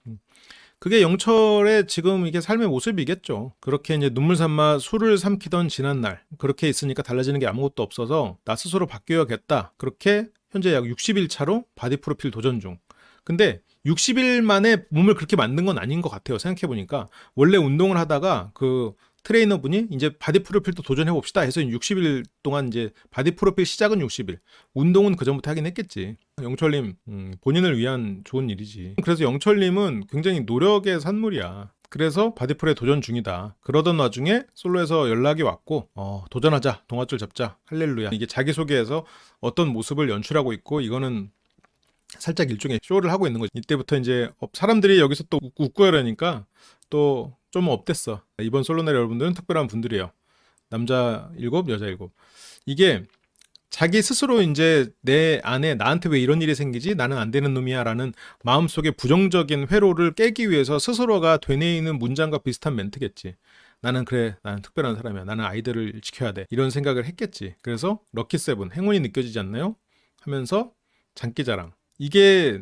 그게 영철의 지금 이게 삶의 모습이겠죠. 그렇게 이제 눈물 삼아 술을 삼키던 지난날. 그렇게 있으니까 달라지는 게 아무것도 없어서 나 스스로 바뀌어야겠다. 그렇게 현재 약 60일 차로 바디 프로필 도전 중. 근데 60일 만에 몸을 그렇게 만든 건 아닌 것 같아요. 생각해보니까. 원래 운동을 하다가 그 트레이너분이 이제 바디 프로필도 도전해봅시다 해서 60일 동안 이제 바디 프로필 시작은 60일. 운동은 그 전부터 하긴 했겠지. 영철님, 본인을 위한 좋은 일이지. 그래서 영철님은 굉장히 노력의 산물이야. 그래서 바디프로에 도전 중이다. 그러던 와중에 솔로에서 연락이 왔고 도전하자. 동아줄 잡자. 할렐루야. 이게 자기소개에서 어떤 모습을 연출하고 있고 이거는 살짝 일종의 쇼를 하고 있는 거지. 이때부터 이제 사람들이 여기서 또 웃고 이러니까 또 좀 업됐어. 이번 솔로날 여러분들은 특별한 분들이에요. 남자 7, 여자 7. 이게 자기 스스로 이제 내 안에 나한테 왜 이런 일이 생기지? 나는 안 되는 놈이야 라는 마음속에 부정적인 회로를 깨기 위해서 스스로가 되뇌이는 문장과 비슷한 멘트겠지. 나는 특별한 사람이야. 나는 아이들을 지켜야 돼. 이런 생각을 했겠지. 그래서 럭키7, 행운이 느껴지지 않나요? 하면서 장기자랑. 이게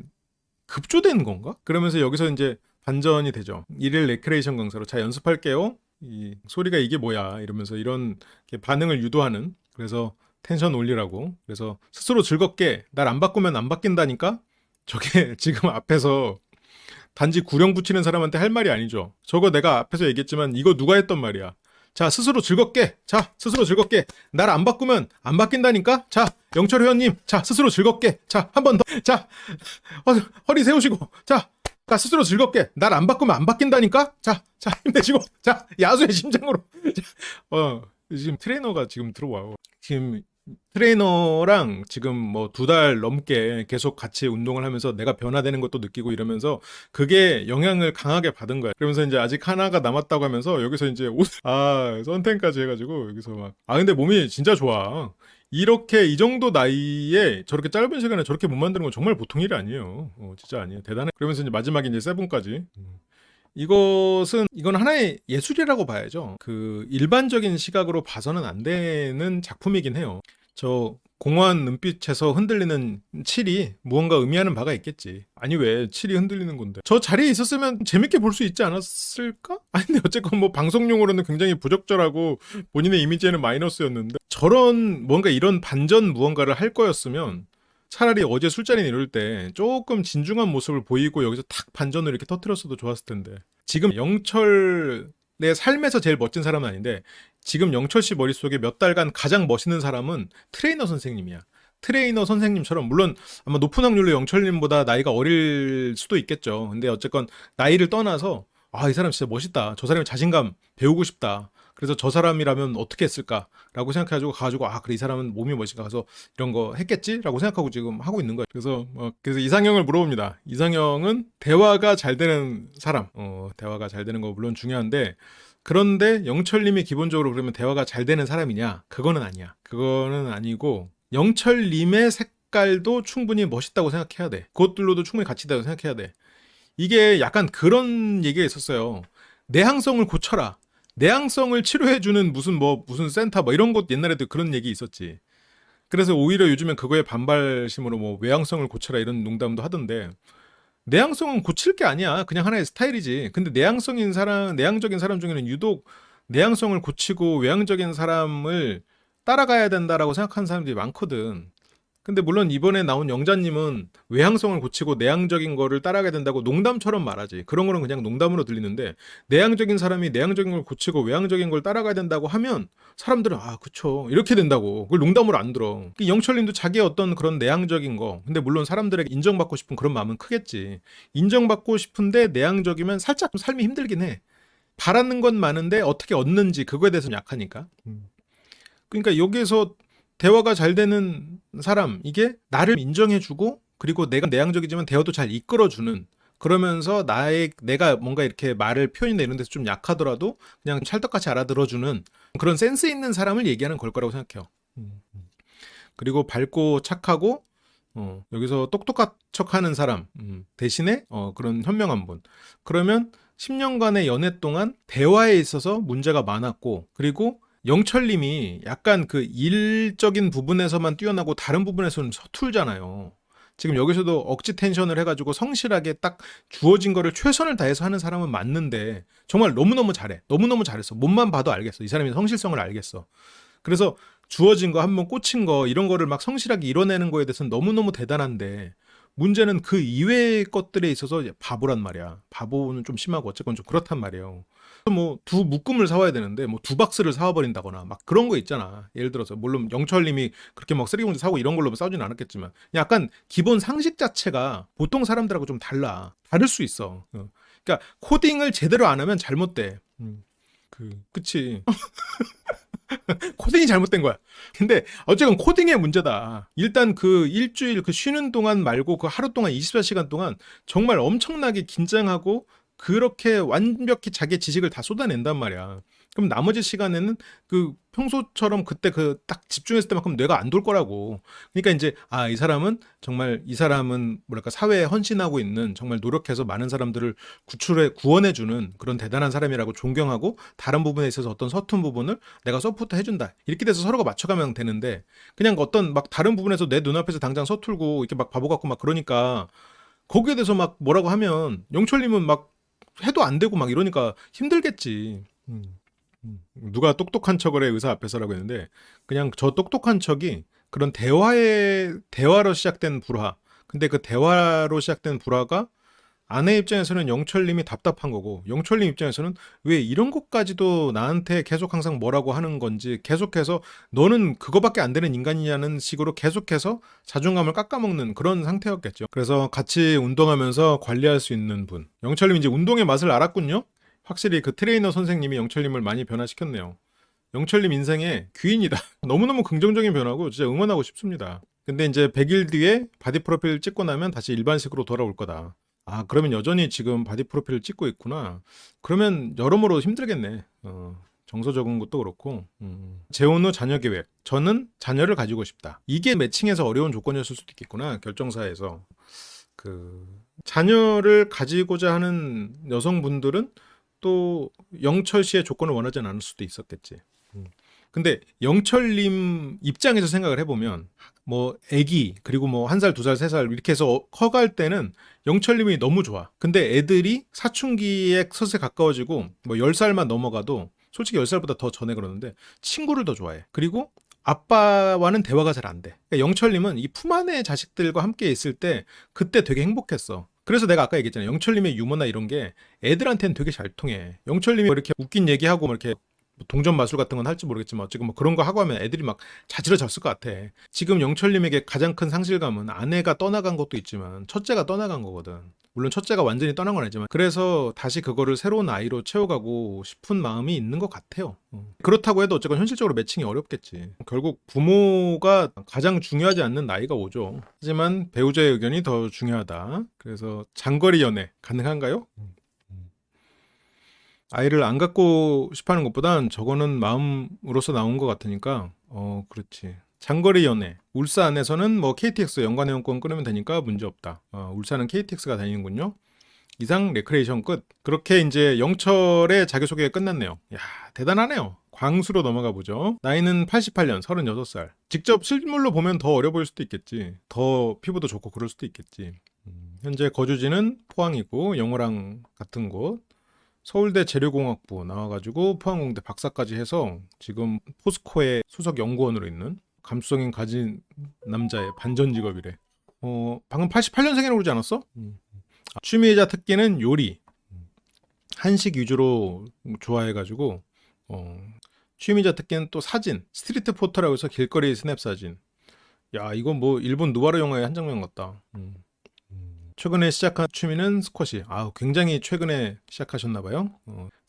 급조된 건가? 그러면서 여기서 이제 반전이 되죠. 일일 레크레이션 강사로 자 연습할게요. 이 소리가 이게 뭐야 이러면서 이런 반응을 유도하는. 그래서 텐션 올리라고. 그래서 스스로 즐겁게 날 안 바꾸면 안 바뀐다니까? 저게 지금 앞에서 단지 구령 붙이는 사람한테 할 말이 아니죠. 저거 내가 앞에서 얘기했지만 이거 누가 했던 말이야. 자 스스로 즐겁게. 자 스스로 즐겁게. 날 안 바꾸면 안 바뀐다니까? 자 영철 회원님. 자 스스로 즐겁게. 자 한 번 더. 자 허리 세우시고. 자 스스로 즐겁게. 날 안 바꾸면 안 바뀐다니까? 자 힘내시고. 자 야수의 심장으로. 지금 트레이너가 지금 들어와요. 지금 트레이너랑 지금 뭐 2달 넘게 계속 같이 운동을 하면서 내가 변화되는 것도 느끼고 이러면서 그게 영향을 강하게 받은 거야. 그러면서 이제 아직 하나가 남았다고 하면서 여기서 이제 선텐까지 해가지고 여기서 막 근데 몸이 진짜 좋아. 이렇게 이 정도 나이에 저렇게 짧은 시간에 저렇게 몸 만드는 건 정말 보통 일이 아니에요. 진짜 아니에요. 대단해. 그러면서 이제 마지막에 이제 세븐까지. 이건 하나의 예술이라고 봐야죠. 그 일반적인 시각으로 봐서는 안 되는 작품이긴 해요. 저 공허한 눈빛에서 흔들리는 칠이 무언가 의미하는 바가 있겠지. 아니 왜 칠이 흔들리는 건데. 저 자리에 있었으면 재밌게 볼 수 있지 않았을까? 아니 근데 어쨌건 뭐 방송용으로는 굉장히 부적절하고 본인의 이미지에는 마이너스였는데 저런 뭔가 이런 반전 무언가를 할 거였으면 차라리 어제 술자리 이럴 때 조금 진중한 모습을 보이고 여기서 탁 반전을 이렇게 터뜨렸어도 좋았을 텐데. 지금 영철 내 삶에서 제일 멋진 사람은 아닌데 지금 영철 씨 머릿속에 몇 달간 가장 멋있는 사람은 트레이너 선생님이야. 트레이너 선생님처럼 물론 아마 높은 확률로 영철님보다 나이가 어릴 수도 있겠죠. 근데 어쨌건 나이를 떠나서 이 사람 진짜 멋있다. 저 사람의 자신감 배우고 싶다. 그래서 저 사람이라면 어떻게 했을까라고 생각해가지고 그래 이 사람은 몸이 멋있가 가서 이런 거 했겠지라고 생각하고 지금 하고 있는 거예요. 그래서 이상형을 물어봅니다. 이상형은 대화가 잘 되는 사람. 대화가 잘 되는 거 물론 중요한데 그런데 영철님이 기본적으로 그러면 대화가 잘 되는 사람이냐? 그거는 아니야. 그거는 아니고 영철님의 색깔도 충분히 멋있다고 생각해야 돼. 그것들로도 충분히 가치 있다고 생각해야 돼. 이게 약간 그런 얘기가 있었어요. 내향성을 고쳐라. 내향성을 치료해주는 무슨 센터 이런 것 옛날에도 그런 얘기 있었지. 그래서 오히려 요즘엔 그거에 반발심으로 외향성을 고쳐라 이런 농담도 하던데 내향성은 고칠 게 아니야. 그냥 하나의 스타일이지. 근데 내향적인 사람 중에는 유독 내향성을 고치고 외향적인 사람을 따라가야 된다라고 생각하는 사람들이 많거든. 근데 물론 이번에 나온 영자님은 외향성을 고치고 내향적인 거를 따라가야 된다고 농담처럼 말하지. 그런 거는 그냥 농담으로 들리는데, 내향적인 사람이 내향적인 걸 고치고 외향적인 걸 따라가야 된다고 하면 사람들은 아 그쵸 이렇게 된다고 그걸 농담으로 안 들어. 영철님도 자기의 어떤 그런 내향적인 거, 근데 물론 사람들에게 인정받고 싶은 그런 마음은 크겠지. 인정받고 싶은데 내향적이면 살짝 좀 삶이 힘들긴 해. 바라는 건 많은데 어떻게 얻는지 그거에 대해서 약하니까. 그러니까 여기에서 대화가 잘 되는 사람, 이게 나를 인정해주고, 그리고 내가 내향적이지만 대화도 잘 이끌어주는, 그러면서 내가 뭔가 이렇게 말을 표현이나 이런 데서 좀 약하더라도 그냥 찰떡같이 알아들어주는 그런 센스 있는 사람을 얘기하는 걸 거라고 생각해요. 그리고 밝고 착하고, 여기서 똑똑한 척하는 사람, 대신에 그런 현명한 분. 그러면 10년간의 연애 동안 대화에 있어서 문제가 많았고, 그리고 영철님이 약간 그 일적인 부분에서만 뛰어나고 다른 부분에서는 서툴잖아요. 지금 여기서도 억지 텐션을 해가지고 성실하게 딱 주어진 거를 최선을 다해서 하는 사람은 맞는데, 정말 너무너무 잘해. 너무너무 잘했어. 몸만 봐도 알겠어. 이 사람이 성실성을 알겠어. 그래서 주어진 거, 한번 꽂힌 거, 이런 거를 막 성실하게 이뤄내는 거에 대해서는 너무너무 대단한데, 문제는 그 이외의 것들에 있어서 바보란 말이야. 바보는 좀 심하고 어쨌건 좀 그렇단 말이에요. 뭐 두 묶음을 사와야 되는데 뭐 두 박스를 사와 버린다거나 막 그런 거 있잖아. 예를 들어서 물론 영철님이 그렇게 막 쓰레기봉지 사고 이런 걸로 싸우진 않았겠지만, 약간 기본 상식 자체가 보통 사람들하고 좀 다를 수 있어. 그러니까 코딩을 제대로 안 하면 잘못돼. 그치. 코딩이 잘못된 거야. 근데 어쨌건 코딩의 문제다. 일단 그 일주일 그 쉬는 동안 말고 그 하루 동안 24시간 동안 정말 엄청나게 긴장하고 그렇게 완벽히 자기의 지식을 다 쏟아낸단 말이야. 그럼 나머지 시간에는 그 평소처럼 그때 그 딱 집중했을 때만큼 뇌가 안 돌 거라고. 그러니까 이제 이 사람은 정말, 이 사람은 뭐랄까 사회에 헌신하고 있는, 정말 노력해서 많은 사람들을 구원해주는 그런 대단한 사람이라고 존경하고, 다른 부분에 있어서 어떤 서툰 부분을 내가 서포트 해준다, 이렇게 돼서 서로가 맞춰가면 되는데, 그냥 어떤 막 다른 부분에서 내 눈앞에서 당장 서툴고 이렇게 막 바보 같고 막 그러니까 거기에 대해서 막 뭐라고 하면 영철님은 막 해도 안 되고 막 이러니까 힘들겠지. 누가 똑똑한 척을 해 의사 앞에서라고 했는데, 그냥 저 똑똑한 척이 그런 대화로 시작된 불화. 근데 그 대화로 시작된 불화가 아내 입장에서는 영철님이 답답한 거고, 영철님 입장에서는 왜 이런 것까지도 나한테 계속 항상 뭐라고 하는 건지, 계속해서 너는 그거밖에 안 되는 인간이냐는 식으로 계속해서 자존감을 깎아먹는 그런 상태였겠죠. 그래서 같이 운동하면서 관리할 수 있는 분. 영철님이 이제 운동의 맛을 알았군요. 확실히 그 트레이너 선생님이 영철님을 많이 변화시켰네요. 영철님 인생의 귀인이다. 너무너무 긍정적인 변화고 진짜 응원하고 싶습니다. 근데 이제 100일 뒤에 바디 프로필 찍고 나면 다시 일반식으로 돌아올 거다. 그러면 여전히 지금 바디 프로필을 찍고 있구나. 그러면 여러모로 힘들겠네. 정서 적은 것도 그렇고. 재혼 후 자녀 계획. 저는 자녀를 가지고 싶다. 이게 매칭해서 어려운 조건이었을 수도 있겠구나. 결정사에서. 자녀를 가지고자 하는 여성분들은 또 영철 씨의 조건을 원하지 않을 수도 있었겠지. 근데 영철님 입장에서 생각을 해보면, 뭐 애기, 그리고 뭐 1살, 2살, 3살 이렇게 해서 커갈 때는 영철님이 너무 좋아. 근데 애들이 사춘기에 서서히 가까워지고 뭐 10살만 넘어가도, 솔직히 10살보다 더 전에 그러는데 친구를 더 좋아해. 그리고 아빠와는 대화가 잘 안 돼. 그러니까 영철님은 이 품 안의 자식들과 함께 있을 때 그때 되게 행복했어. 그래서 내가 아까 얘기했잖아요. 영철님의 유머나 이런 게 애들한테는 되게 잘 통해. 영철님이 이렇게 웃긴 얘기하고 뭐 이렇게 동전 마술 같은 건 할지 모르겠지만 지금 뭐 그런 거 하고 하면 애들이 막 자지러졌을 것 같아. 지금 영철님에게 가장 큰 상실감은 아내가 떠나간 것도 있지만 첫째가 떠나간 거거든. 물론 첫째가 완전히 떠난 건 아니지만, 그래서 다시 그거를 새로운 아이로 채워가고 싶은 마음이 있는 것 같아요. 그렇다고 해도 어쨌건 현실적으로 매칭이 어렵겠지. 결국 부모가 가장 중요하지 않는 나이가 오죠. 하지만 배우자의 의견이 더 중요하다. 그래서 장거리 연애 가능한가요? 아이를 안 갖고 싶어하는 것보단 저거는 마음으로서 나온 것 같으니까 그렇지. 장거리 연애. 울산에서는 뭐 KTX 연관회원권 끊으면 되니까 문제없다. 울산은 KTX가 다니는군요. 이상 레크레이션 끝. 그렇게 이제 영철의 자기소개가 끝났네요. 야, 대단하네요. 광수로 넘어가 보죠. 나이는 88년, 36살. 직접 실물로 보면 더 어려 보일 수도 있겠지. 더 피부도 좋고 그럴 수도 있겠지. 현재 거주지는 포항이고 영어랑 같은 곳. 서울대 재료공학부 나와가지고 포항공대 박사까지 해서 지금 포스코의 수석 연구원으로 있는 감수성인 가진 남자의 반전 직업이래. 방금 88년생이라고 그러지 않았어? 취미이자 특기는 요리. 한식 위주로 좋아해가지고 취미이자 특기는 또 사진. 스트리트 포토라고 해서 길거리 스냅 사진. 야, 이건 뭐 일본 누바르 영화의 한 장면 같다. 최근에 시작한 취미는 스쿼시. 굉장히 최근에 시작하셨나봐요.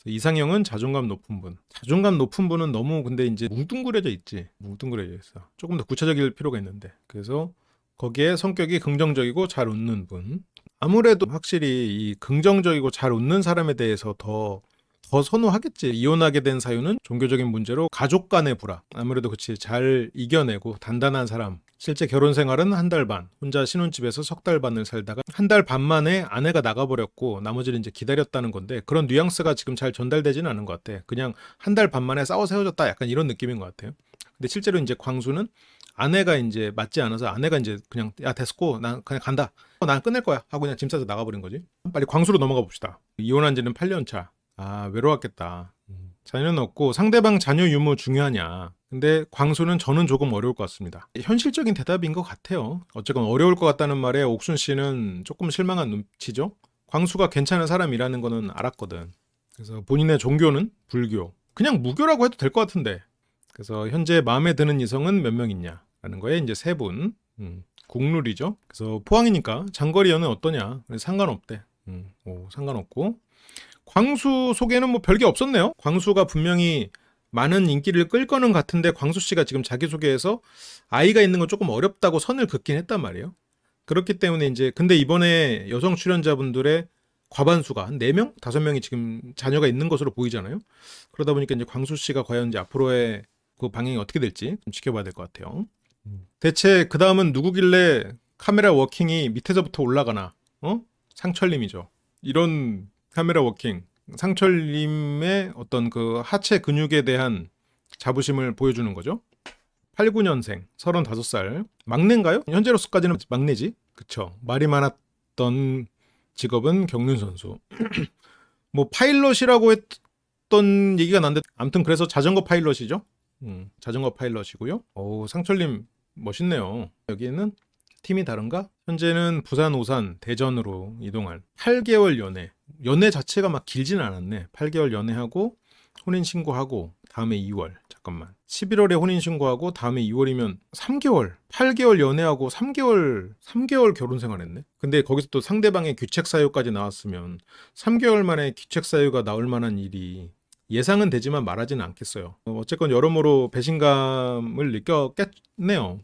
이상형은 자존감 높은 분. 자존감 높은 분은 너무 근데 이제 뭉뚱그려져 있지. 뭉뚱그려져 있어. 조금 더 구체적일 필요가 있는데. 그래서 거기에 성격이 긍정적이고 잘 웃는 분. 아무래도 확실히 이 긍정적이고 잘 웃는 사람에 대해서 더 선호하겠지. 이혼하게 된 사유는 종교적인 문제로 가족 간의 불화. 아무래도 그치. 잘 이겨내고 단단한 사람. 실제 결혼 생활은 한 달 반. 혼자 신혼집에서 석 달 반을 살다가 한 달 반 만에 아내가 나가버렸고 나머지는 이제 기다렸다는 건데 그런 뉘앙스가 지금 잘 전달되지는 않은 것 같아. 그냥 한 달 반 만에 싸워서 헤어졌다. 약간 이런 느낌인 것 같아요. 근데 실제로 이제 광수는 아내가 이제 맞지 않아서 아내가 이제 그냥 야 됐고 난 그냥 간다. 난 끝낼 거야 하고 그냥 짐 싸서 나가버린 거지. 빨리 광수로 넘어가 봅시다. 이혼한 지는 8년 차. 외로웠겠다. 자녀는 없고 상대방 자녀 유무 중요하냐. 근데 광수는 저는 조금 어려울 것 같습니다. 현실적인 대답인 것 같아요. 어쨌건 어려울 것 같다는 말에 옥순 씨는 조금 실망한 눈치죠. 광수가 괜찮은 사람이라는 거는 알았거든. 그래서 본인의 종교는 불교. 그냥 무교라고 해도 될 것 같은데. 그래서 현재 마음에 드는 이성은 몇 명 있냐라는 거에 이제 3분. 국룰이죠. 그래서 포항이니까 장거리 연애 어떠냐. 상관없대. 상관없고. 광수 소개는 뭐 별게 없었네요. 광수가 분명히 많은 인기를 끌 거는 같은데 광수 씨가 지금 자기소개에서 아이가 있는 건 조금 어렵다고 선을 긋긴 했단 말이에요. 그렇기 때문에 이제 근데 이번에 여성 출연자분들의 과반수가 한 4명? 5명이 지금 자녀가 있는 것으로 보이잖아요. 그러다 보니까 이제 광수 씨가 과연 이제 앞으로의 그 방향이 어떻게 될지 좀 지켜봐야 될 것 같아요. 대체 그 다음은 누구길래 카메라 워킹이 밑에서부터 올라가나? 상철님이죠. 이런 카메라 워킹. 상철님의 어떤 그 하체 근육에 대한 자부심을 보여주는 거죠. 89년생, 35살. 막내인가요? 현재로서까지는 막내지. 그쵸. 말이 많았던 직업은 경륜 선수. 뭐 파일럿이라고 했던 얘기가 났는데 아무튼 그래서 자전거 파일럿이죠. 자전거 파일럿이고요. 상철님 멋있네요. 여기는 팀이 다른가? 현재는 부산, 오산, 대전으로 이동할 8개월 연애. 연애 자체가 막 길진 않았네. 8개월 연애하고 혼인신고하고 다음에 2월. 잠깐만. 11월에 혼인신고하고 다음에 2월이면 3개월. 8개월 연애하고 3개월 결혼 생활했네. 근데 거기서 또 상대방의 귀책사유까지 나왔으면 3개월 만에 귀책사유가 나올 만한 일이 예상은 되지만 말하지는 않겠어요. 어쨌건 여러모로 배신감을 느꼈겠네요.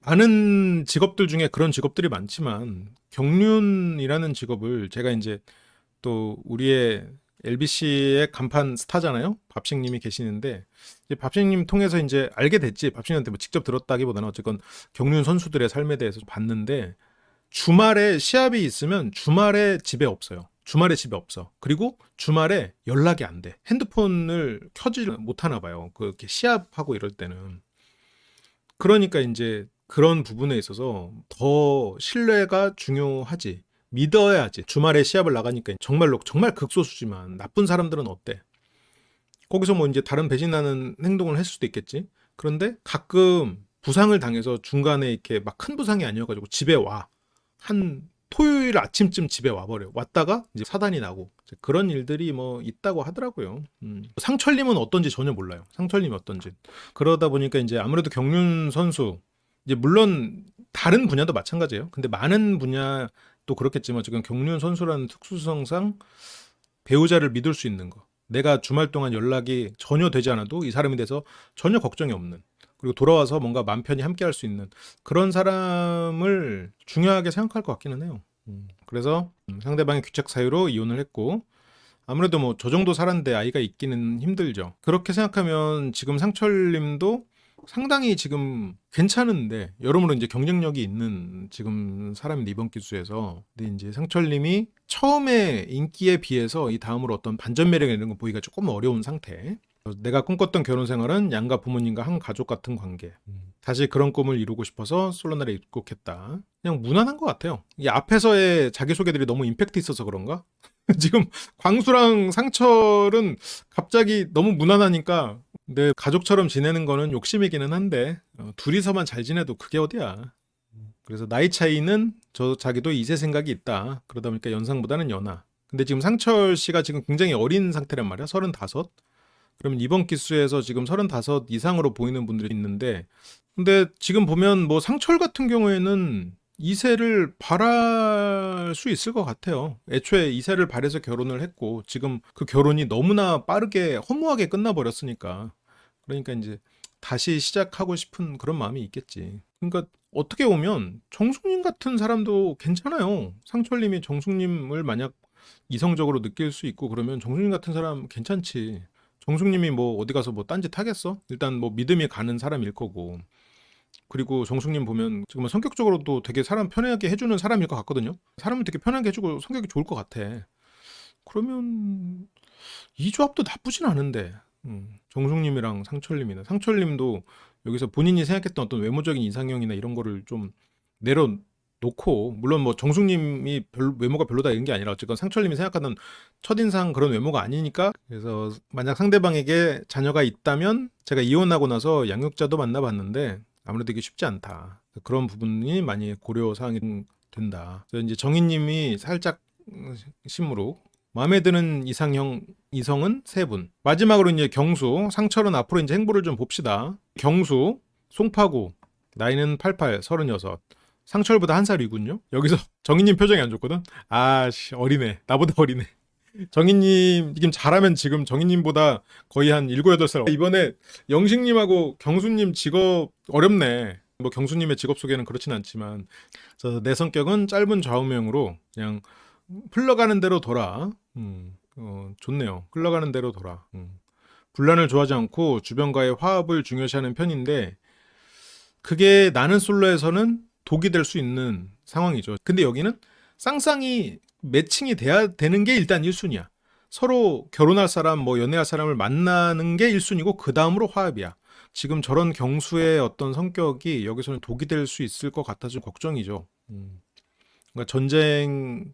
많은 직업들 중에 그런 직업들이 많지만 경륜이라는 직업을 제가 이제 또 우리의 LBC의 간판 스타잖아요. 밥식님이 계시는데 이제 밥식님 통해서 이제 알게 됐지. 밥식님한테 뭐 직접 들었다기보다는 어쨌건 경륜 선수들의 삶에 대해서 봤는데 주말에 시합이 있으면 주말에 집에 없어요. 주말에 집에 없어. 그리고 주말에 연락이 안 돼. 핸드폰을 켜지 못하나 봐요. 그렇게 시합하고 이럴 때는. 그러니까 이제 그런 부분에 있어서 더 신뢰가 중요하지. 믿어야지. 주말에 시합을 나가니까 정말 극소수지만 나쁜 사람들은 어때? 거기서 뭐 이제 다른 배신하는 행동을 했을 수도 있겠지. 그런데 가끔 부상을 당해서 중간에 이렇게 막 큰 부상이 아니어가지고 집에 와. 한 토요일 아침쯤 집에 와버려. 왔다가 이제 사단이 나고 그런 일들이 뭐 있다고 하더라고요. 상철님은 어떤지 전혀 몰라요. 상철님이 어떤지. 그러다 보니까 이제 아무래도 경륜 선수 이제 물론 다른 분야도 마찬가지예요. 근데 많은 분야 또 그렇겠지만 지금 경륜 선수라는 특수성상 배우자를 믿을 수 있는 거. 내가 주말 동안 연락이 전혀 되지 않아도 이 사람에 대해서 전혀 걱정이 없는. 그리고 돌아와서 뭔가 맘 편히 함께 할 수 있는 그런 사람을 중요하게 생각할 것 같기는 해요. 그래서 상대방의 귀책 사유로 이혼을 했고 아무래도 뭐 저 정도 살았는데 아이가 있기는 힘들죠. 그렇게 생각하면 지금 상철님도 상당히 지금 괜찮은데 여러모로 이제 경쟁력이 있는 지금 사람인데 이번 기수에서 근데 이제 상철님이 처음에 인기에 비해서 이 다음으로 어떤 반전 매력 이런 거 보기가 조금 어려운 상태. 내가 꿈꿨던 결혼 생활은 양가 부모님과 한 가족 같은 관계. 다시 그런 꿈을 이루고 싶어서 솔로나라에 입국했다. 그냥 무난한 것 같아요. 이 앞에서의 자기소개들이 너무 임팩트 있어서 그런가? 지금 광수랑 상철은 갑자기 너무 무난하니까 내 가족처럼 지내는 거는 욕심이기는 한데 둘이서만 잘 지내도 그게 어디야. 그래서 나이 차이는 자기도 이세 생각이 있다. 그러다 보니까 연상보다는 연하. 근데 지금 상철 씨가 지금 굉장히 어린 상태란 말이야. 35. 그러면 이번 기수에서 지금 35 이상으로 보이는 분들이 있는데, 근데 지금 보면 뭐 상철 같은 경우에는 2세를 바랄 수 있을 것 같아요. 애초에 2세를 바래서 결혼을 했고 지금 그 결혼이 너무나 빠르게 허무하게 끝나버렸으니까, 그러니까 이제 다시 시작하고 싶은 그런 마음이 있겠지. 그러니까 어떻게 보면 정숙님 같은 사람도 괜찮아요. 상철님이 정숙님을 만약 이성적으로 느낄 수 있고 그러면 정숙님 같은 사람 괜찮지. 정숙님이 뭐 어디 가서 뭐 딴짓 하겠어? 일단 뭐 믿음이 가는 사람일 거고. 그리고 정숙님 보면 지금 성격적으로도 되게 사람 편하게 해주는 사람일 것 같거든요. 사람을 되게 편하게 해주고 성격이 좋을 것 같아. 그러면 이 조합도 나쁘진 않은데. 정숙님이랑 상철님이나 상철님도 여기서 본인이 생각했던 어떤 외모적인 이상형이나 이런 거를 좀 내려놓고, 물론 뭐 정숙님이 외모가 별로다 이런 게 아니라 어쨌건 상철님이 생각하는 첫인상 그런 외모가 아니니까. 그래서 만약 상대방에게 자녀가 있다면, 제가 이혼하고 나서 양육자도 만나봤는데 아무래도 이게 쉽지 않다. 그런 부분이 많이 고려 사항이 된다. 그래서 이제 정희님이 살짝 심으로 마음에 드는 이성은 3분. 마지막으로 이제 경수, 상철은 앞으로 이제 행보를 좀 봅시다. 경수, 송파구, 나이는 88, 36. 상철보다 1살 위군요. 여기서 정희님 표정이 안 좋거든. 아씨, 어리네. 나보다 어리네. 정희님 지금 잘하면 지금 정희님보다 거의 한 7, 8살. 이번에 영식님하고 경수님 직업 어렵네. 뭐 경수님의 직업 소개는 그렇진 않지만, 그래서 내 성격은 짧은 좌우명으로 그냥 흘러가는 대로 돌아. 좋네요. 흘러가는 대로 돌아. 분란을 좋아하지 않고 주변과의 화합을 중요시하는 편인데, 그게 나는 솔로에서는 독이 될 수 있는 상황이죠. 근데 여기는 쌍쌍이 매칭이 돼야 되는 게 일단 1순위야. 서로 결혼할 사람, 뭐 연애할 사람을 만나는 게 1순위고 그 다음으로 화합이야. 지금 저런 경수의 어떤 성격이 여기서는 독이 될 수 있을 것 같아서 걱정이죠. 그러니까 전쟁의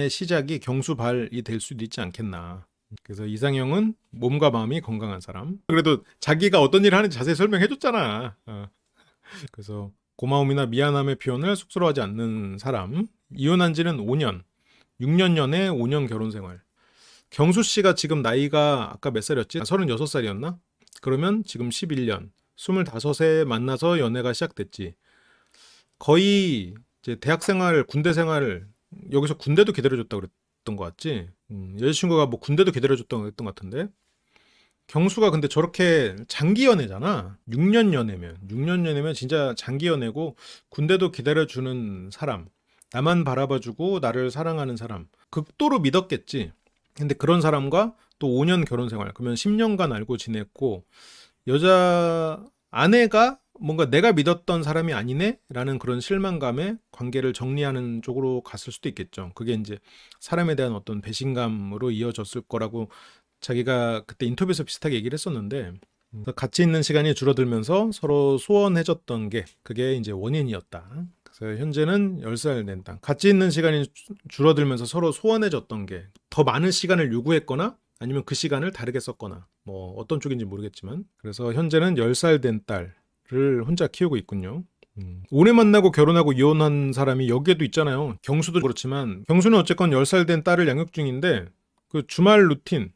시작이 경수발이 될 수도 있지 않겠나. 그래서 이상형은 몸과 마음이 건강한 사람. 그래도 자기가 어떤 일을 하는지 자세히 설명해줬잖아. 그래서 고마움이나 미안함의 표현을 쑥스러워하지 않는 사람. 이혼한 지는 5년. 6년 연애, 5년 결혼 생활. 경수 씨가 지금 나이가 아까 몇 살이었지? 36살이었나? 그러면 지금 11년. 25세 만나서 연애가 시작됐지. 거의 이제 대학 생활, 군대 생활, 여기서 군대도 기다려줬다고 그랬던 것 같지? 여자친구가 뭐 군대도 기다려줬다고 그랬던 것 같은데. 경수가 근데 저렇게 장기 연애잖아. 6년 연애면 진짜 장기 연애고, 군대도 기다려주는 사람, 나만 바라봐주고 나를 사랑하는 사람, 극도로 믿었겠지. 근데 그런 사람과 또 5년 결혼 생활, 그러면 10년간 알고 지냈고, 여자 아내가 뭔가 내가 믿었던 사람이 아니네? 라는 그런 실망감에 관계를 정리하는 쪽으로 갔을 수도 있겠죠. 그게 이제 사람에 대한 어떤 배신감으로 이어졌을 거라고 자기가 그때 인터뷰에서 비슷하게 얘기를 했었는데, 같이 있는 시간이 줄어들면서 서로 소원해졌던 게 그게 이제 원인이었다. 그래서 현재는 10살 된 땅. 같이 있는 시간이 줄어들면서 서로 소원해졌던 게 더 많은 시간을 요구했거나 아니면 그 시간을 다르게 썼거나 뭐 어떤 쪽인지 모르겠지만, 그래서 현재는 10살 된 딸을 혼자 키우고 있군요. 오래 만나고 결혼하고 이혼한 사람이 여기에도 있잖아요. 경수도 그렇지만, 경수는 어쨌건 10살 된 딸을 양육 중인데 그 주말 루틴,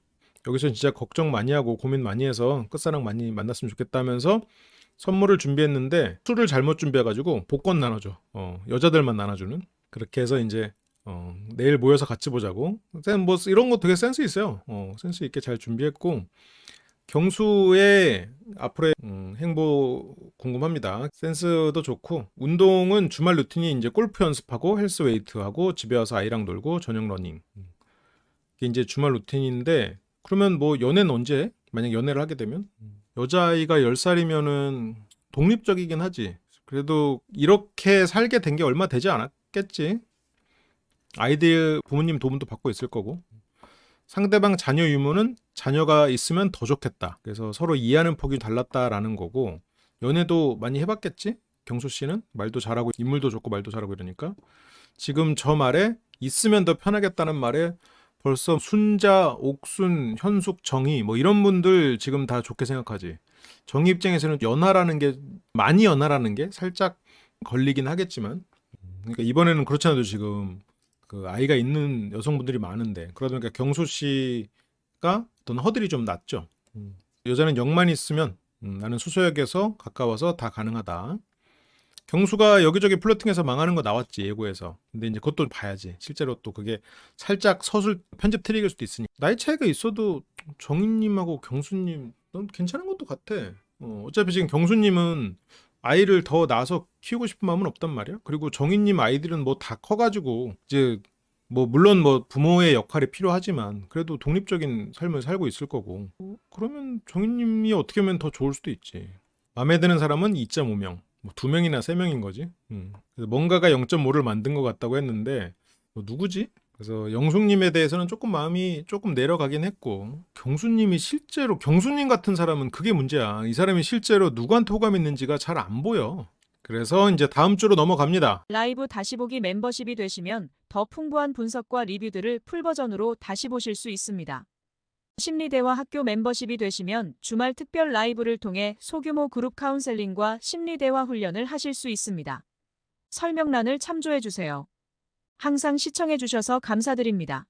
여기서 진짜 걱정 많이 하고 고민 많이 해서 끝사랑 많이 만났으면 좋겠다면서 선물을 준비했는데 술을 잘못 준비해가지고 복권 나눠줘. 여자들만 나눠주는. 그렇게 해서 이제 내일 모여서 같이 보자고. 뭐 이런 거 되게 센스 있어요. 센스 있게 잘 준비했고, 경수의 앞으로의 행보 궁금합니다. 센스도 좋고, 운동은 주말 루틴이 이제 골프 연습하고 헬스 웨이트하고 집에 와서 아이랑 놀고 저녁 러닝. 이게 이제 주말 루틴인데, 그러면 뭐 연애는 언제? 만약 연애를 하게 되면? 여자아이가 10살이면은 독립적이긴 하지. 그래도 이렇게 살게 된 게 얼마 되지 않았겠지. 아이들 부모님 도움도 받고 있을 거고. 상대방 자녀 유무는 자녀가 있으면 더 좋겠다. 그래서 서로 이해하는 폭이 달랐다라는 거고, 연애도 많이 해봤겠지? 경수 씨는 말도 잘하고 인물도 좋고 말도 잘하고 이러니까 지금 저 말에 있으면 더 편하겠다는 말에 벌써 순자, 옥순, 현숙, 정희 뭐 이런 분들 지금 다 좋게 생각하지. 정희 입장에서는 연하라는 게 많이 연하라는 게 살짝 걸리긴 하겠지만, 그러니까 이번에는 그렇지 않아도 지금 그 아이가 있는 여성분들이 많은데 그러다 보니까 경수 씨가 어떤 허들이 좀 낮죠. 여자는 영만 있으면 나는 수서역에서 가까워서 다 가능하다. 경수가 여기저기 플러팅해서 망하는 거 나왔지 예고에서. 근데 이제 그것도 봐야지. 실제로 또 그게 살짝 서술 편집 트릭일 수도 있으니. 나이 차이가 있어도 정인님하고 경수님 넌 괜찮은 것도 같아. 어차피 지금 경수님은 아이를 더 낳아서 키우고 싶은 마음은 없단 말이야. 그리고 정인님 아이들은 뭐 다 커가지고 이제 뭐 물론 뭐 부모의 역할이 필요하지만 그래도 독립적인 삶을 살고 있을 거고. 그러면 정인님이 어떻게 하면 더 좋을 수도 있지. 마음에 드는 사람은 2.5명. 뭐 2명이나 3명인 거지. 그래서 뭔가가 0.5를 만든 것 같다고 했는데 뭐 누구지? 그래서 영숙님에 대해서는 조금 마음이 조금 내려가긴 했고 경수님이 실제로 경수님 같은 사람은 그게 문제야. 이 사람이 실제로 누구한테 호감 있는지가 잘 안 보여. 그래서 이제 다음 주로 넘어갑니다. 라이브 다시 보기 멤버십이 되시면 더 풍부한 분석과 리뷰들을 풀버전으로 다시 보실 수 있습니다. 심리대화 학교 멤버십이 되시면 주말 특별 라이브를 통해 소규모 그룹 카운셀링과 심리대화 훈련을 하실 수 있습니다. 설명란을 참조해주세요. 항상 시청해주셔서 감사드립니다.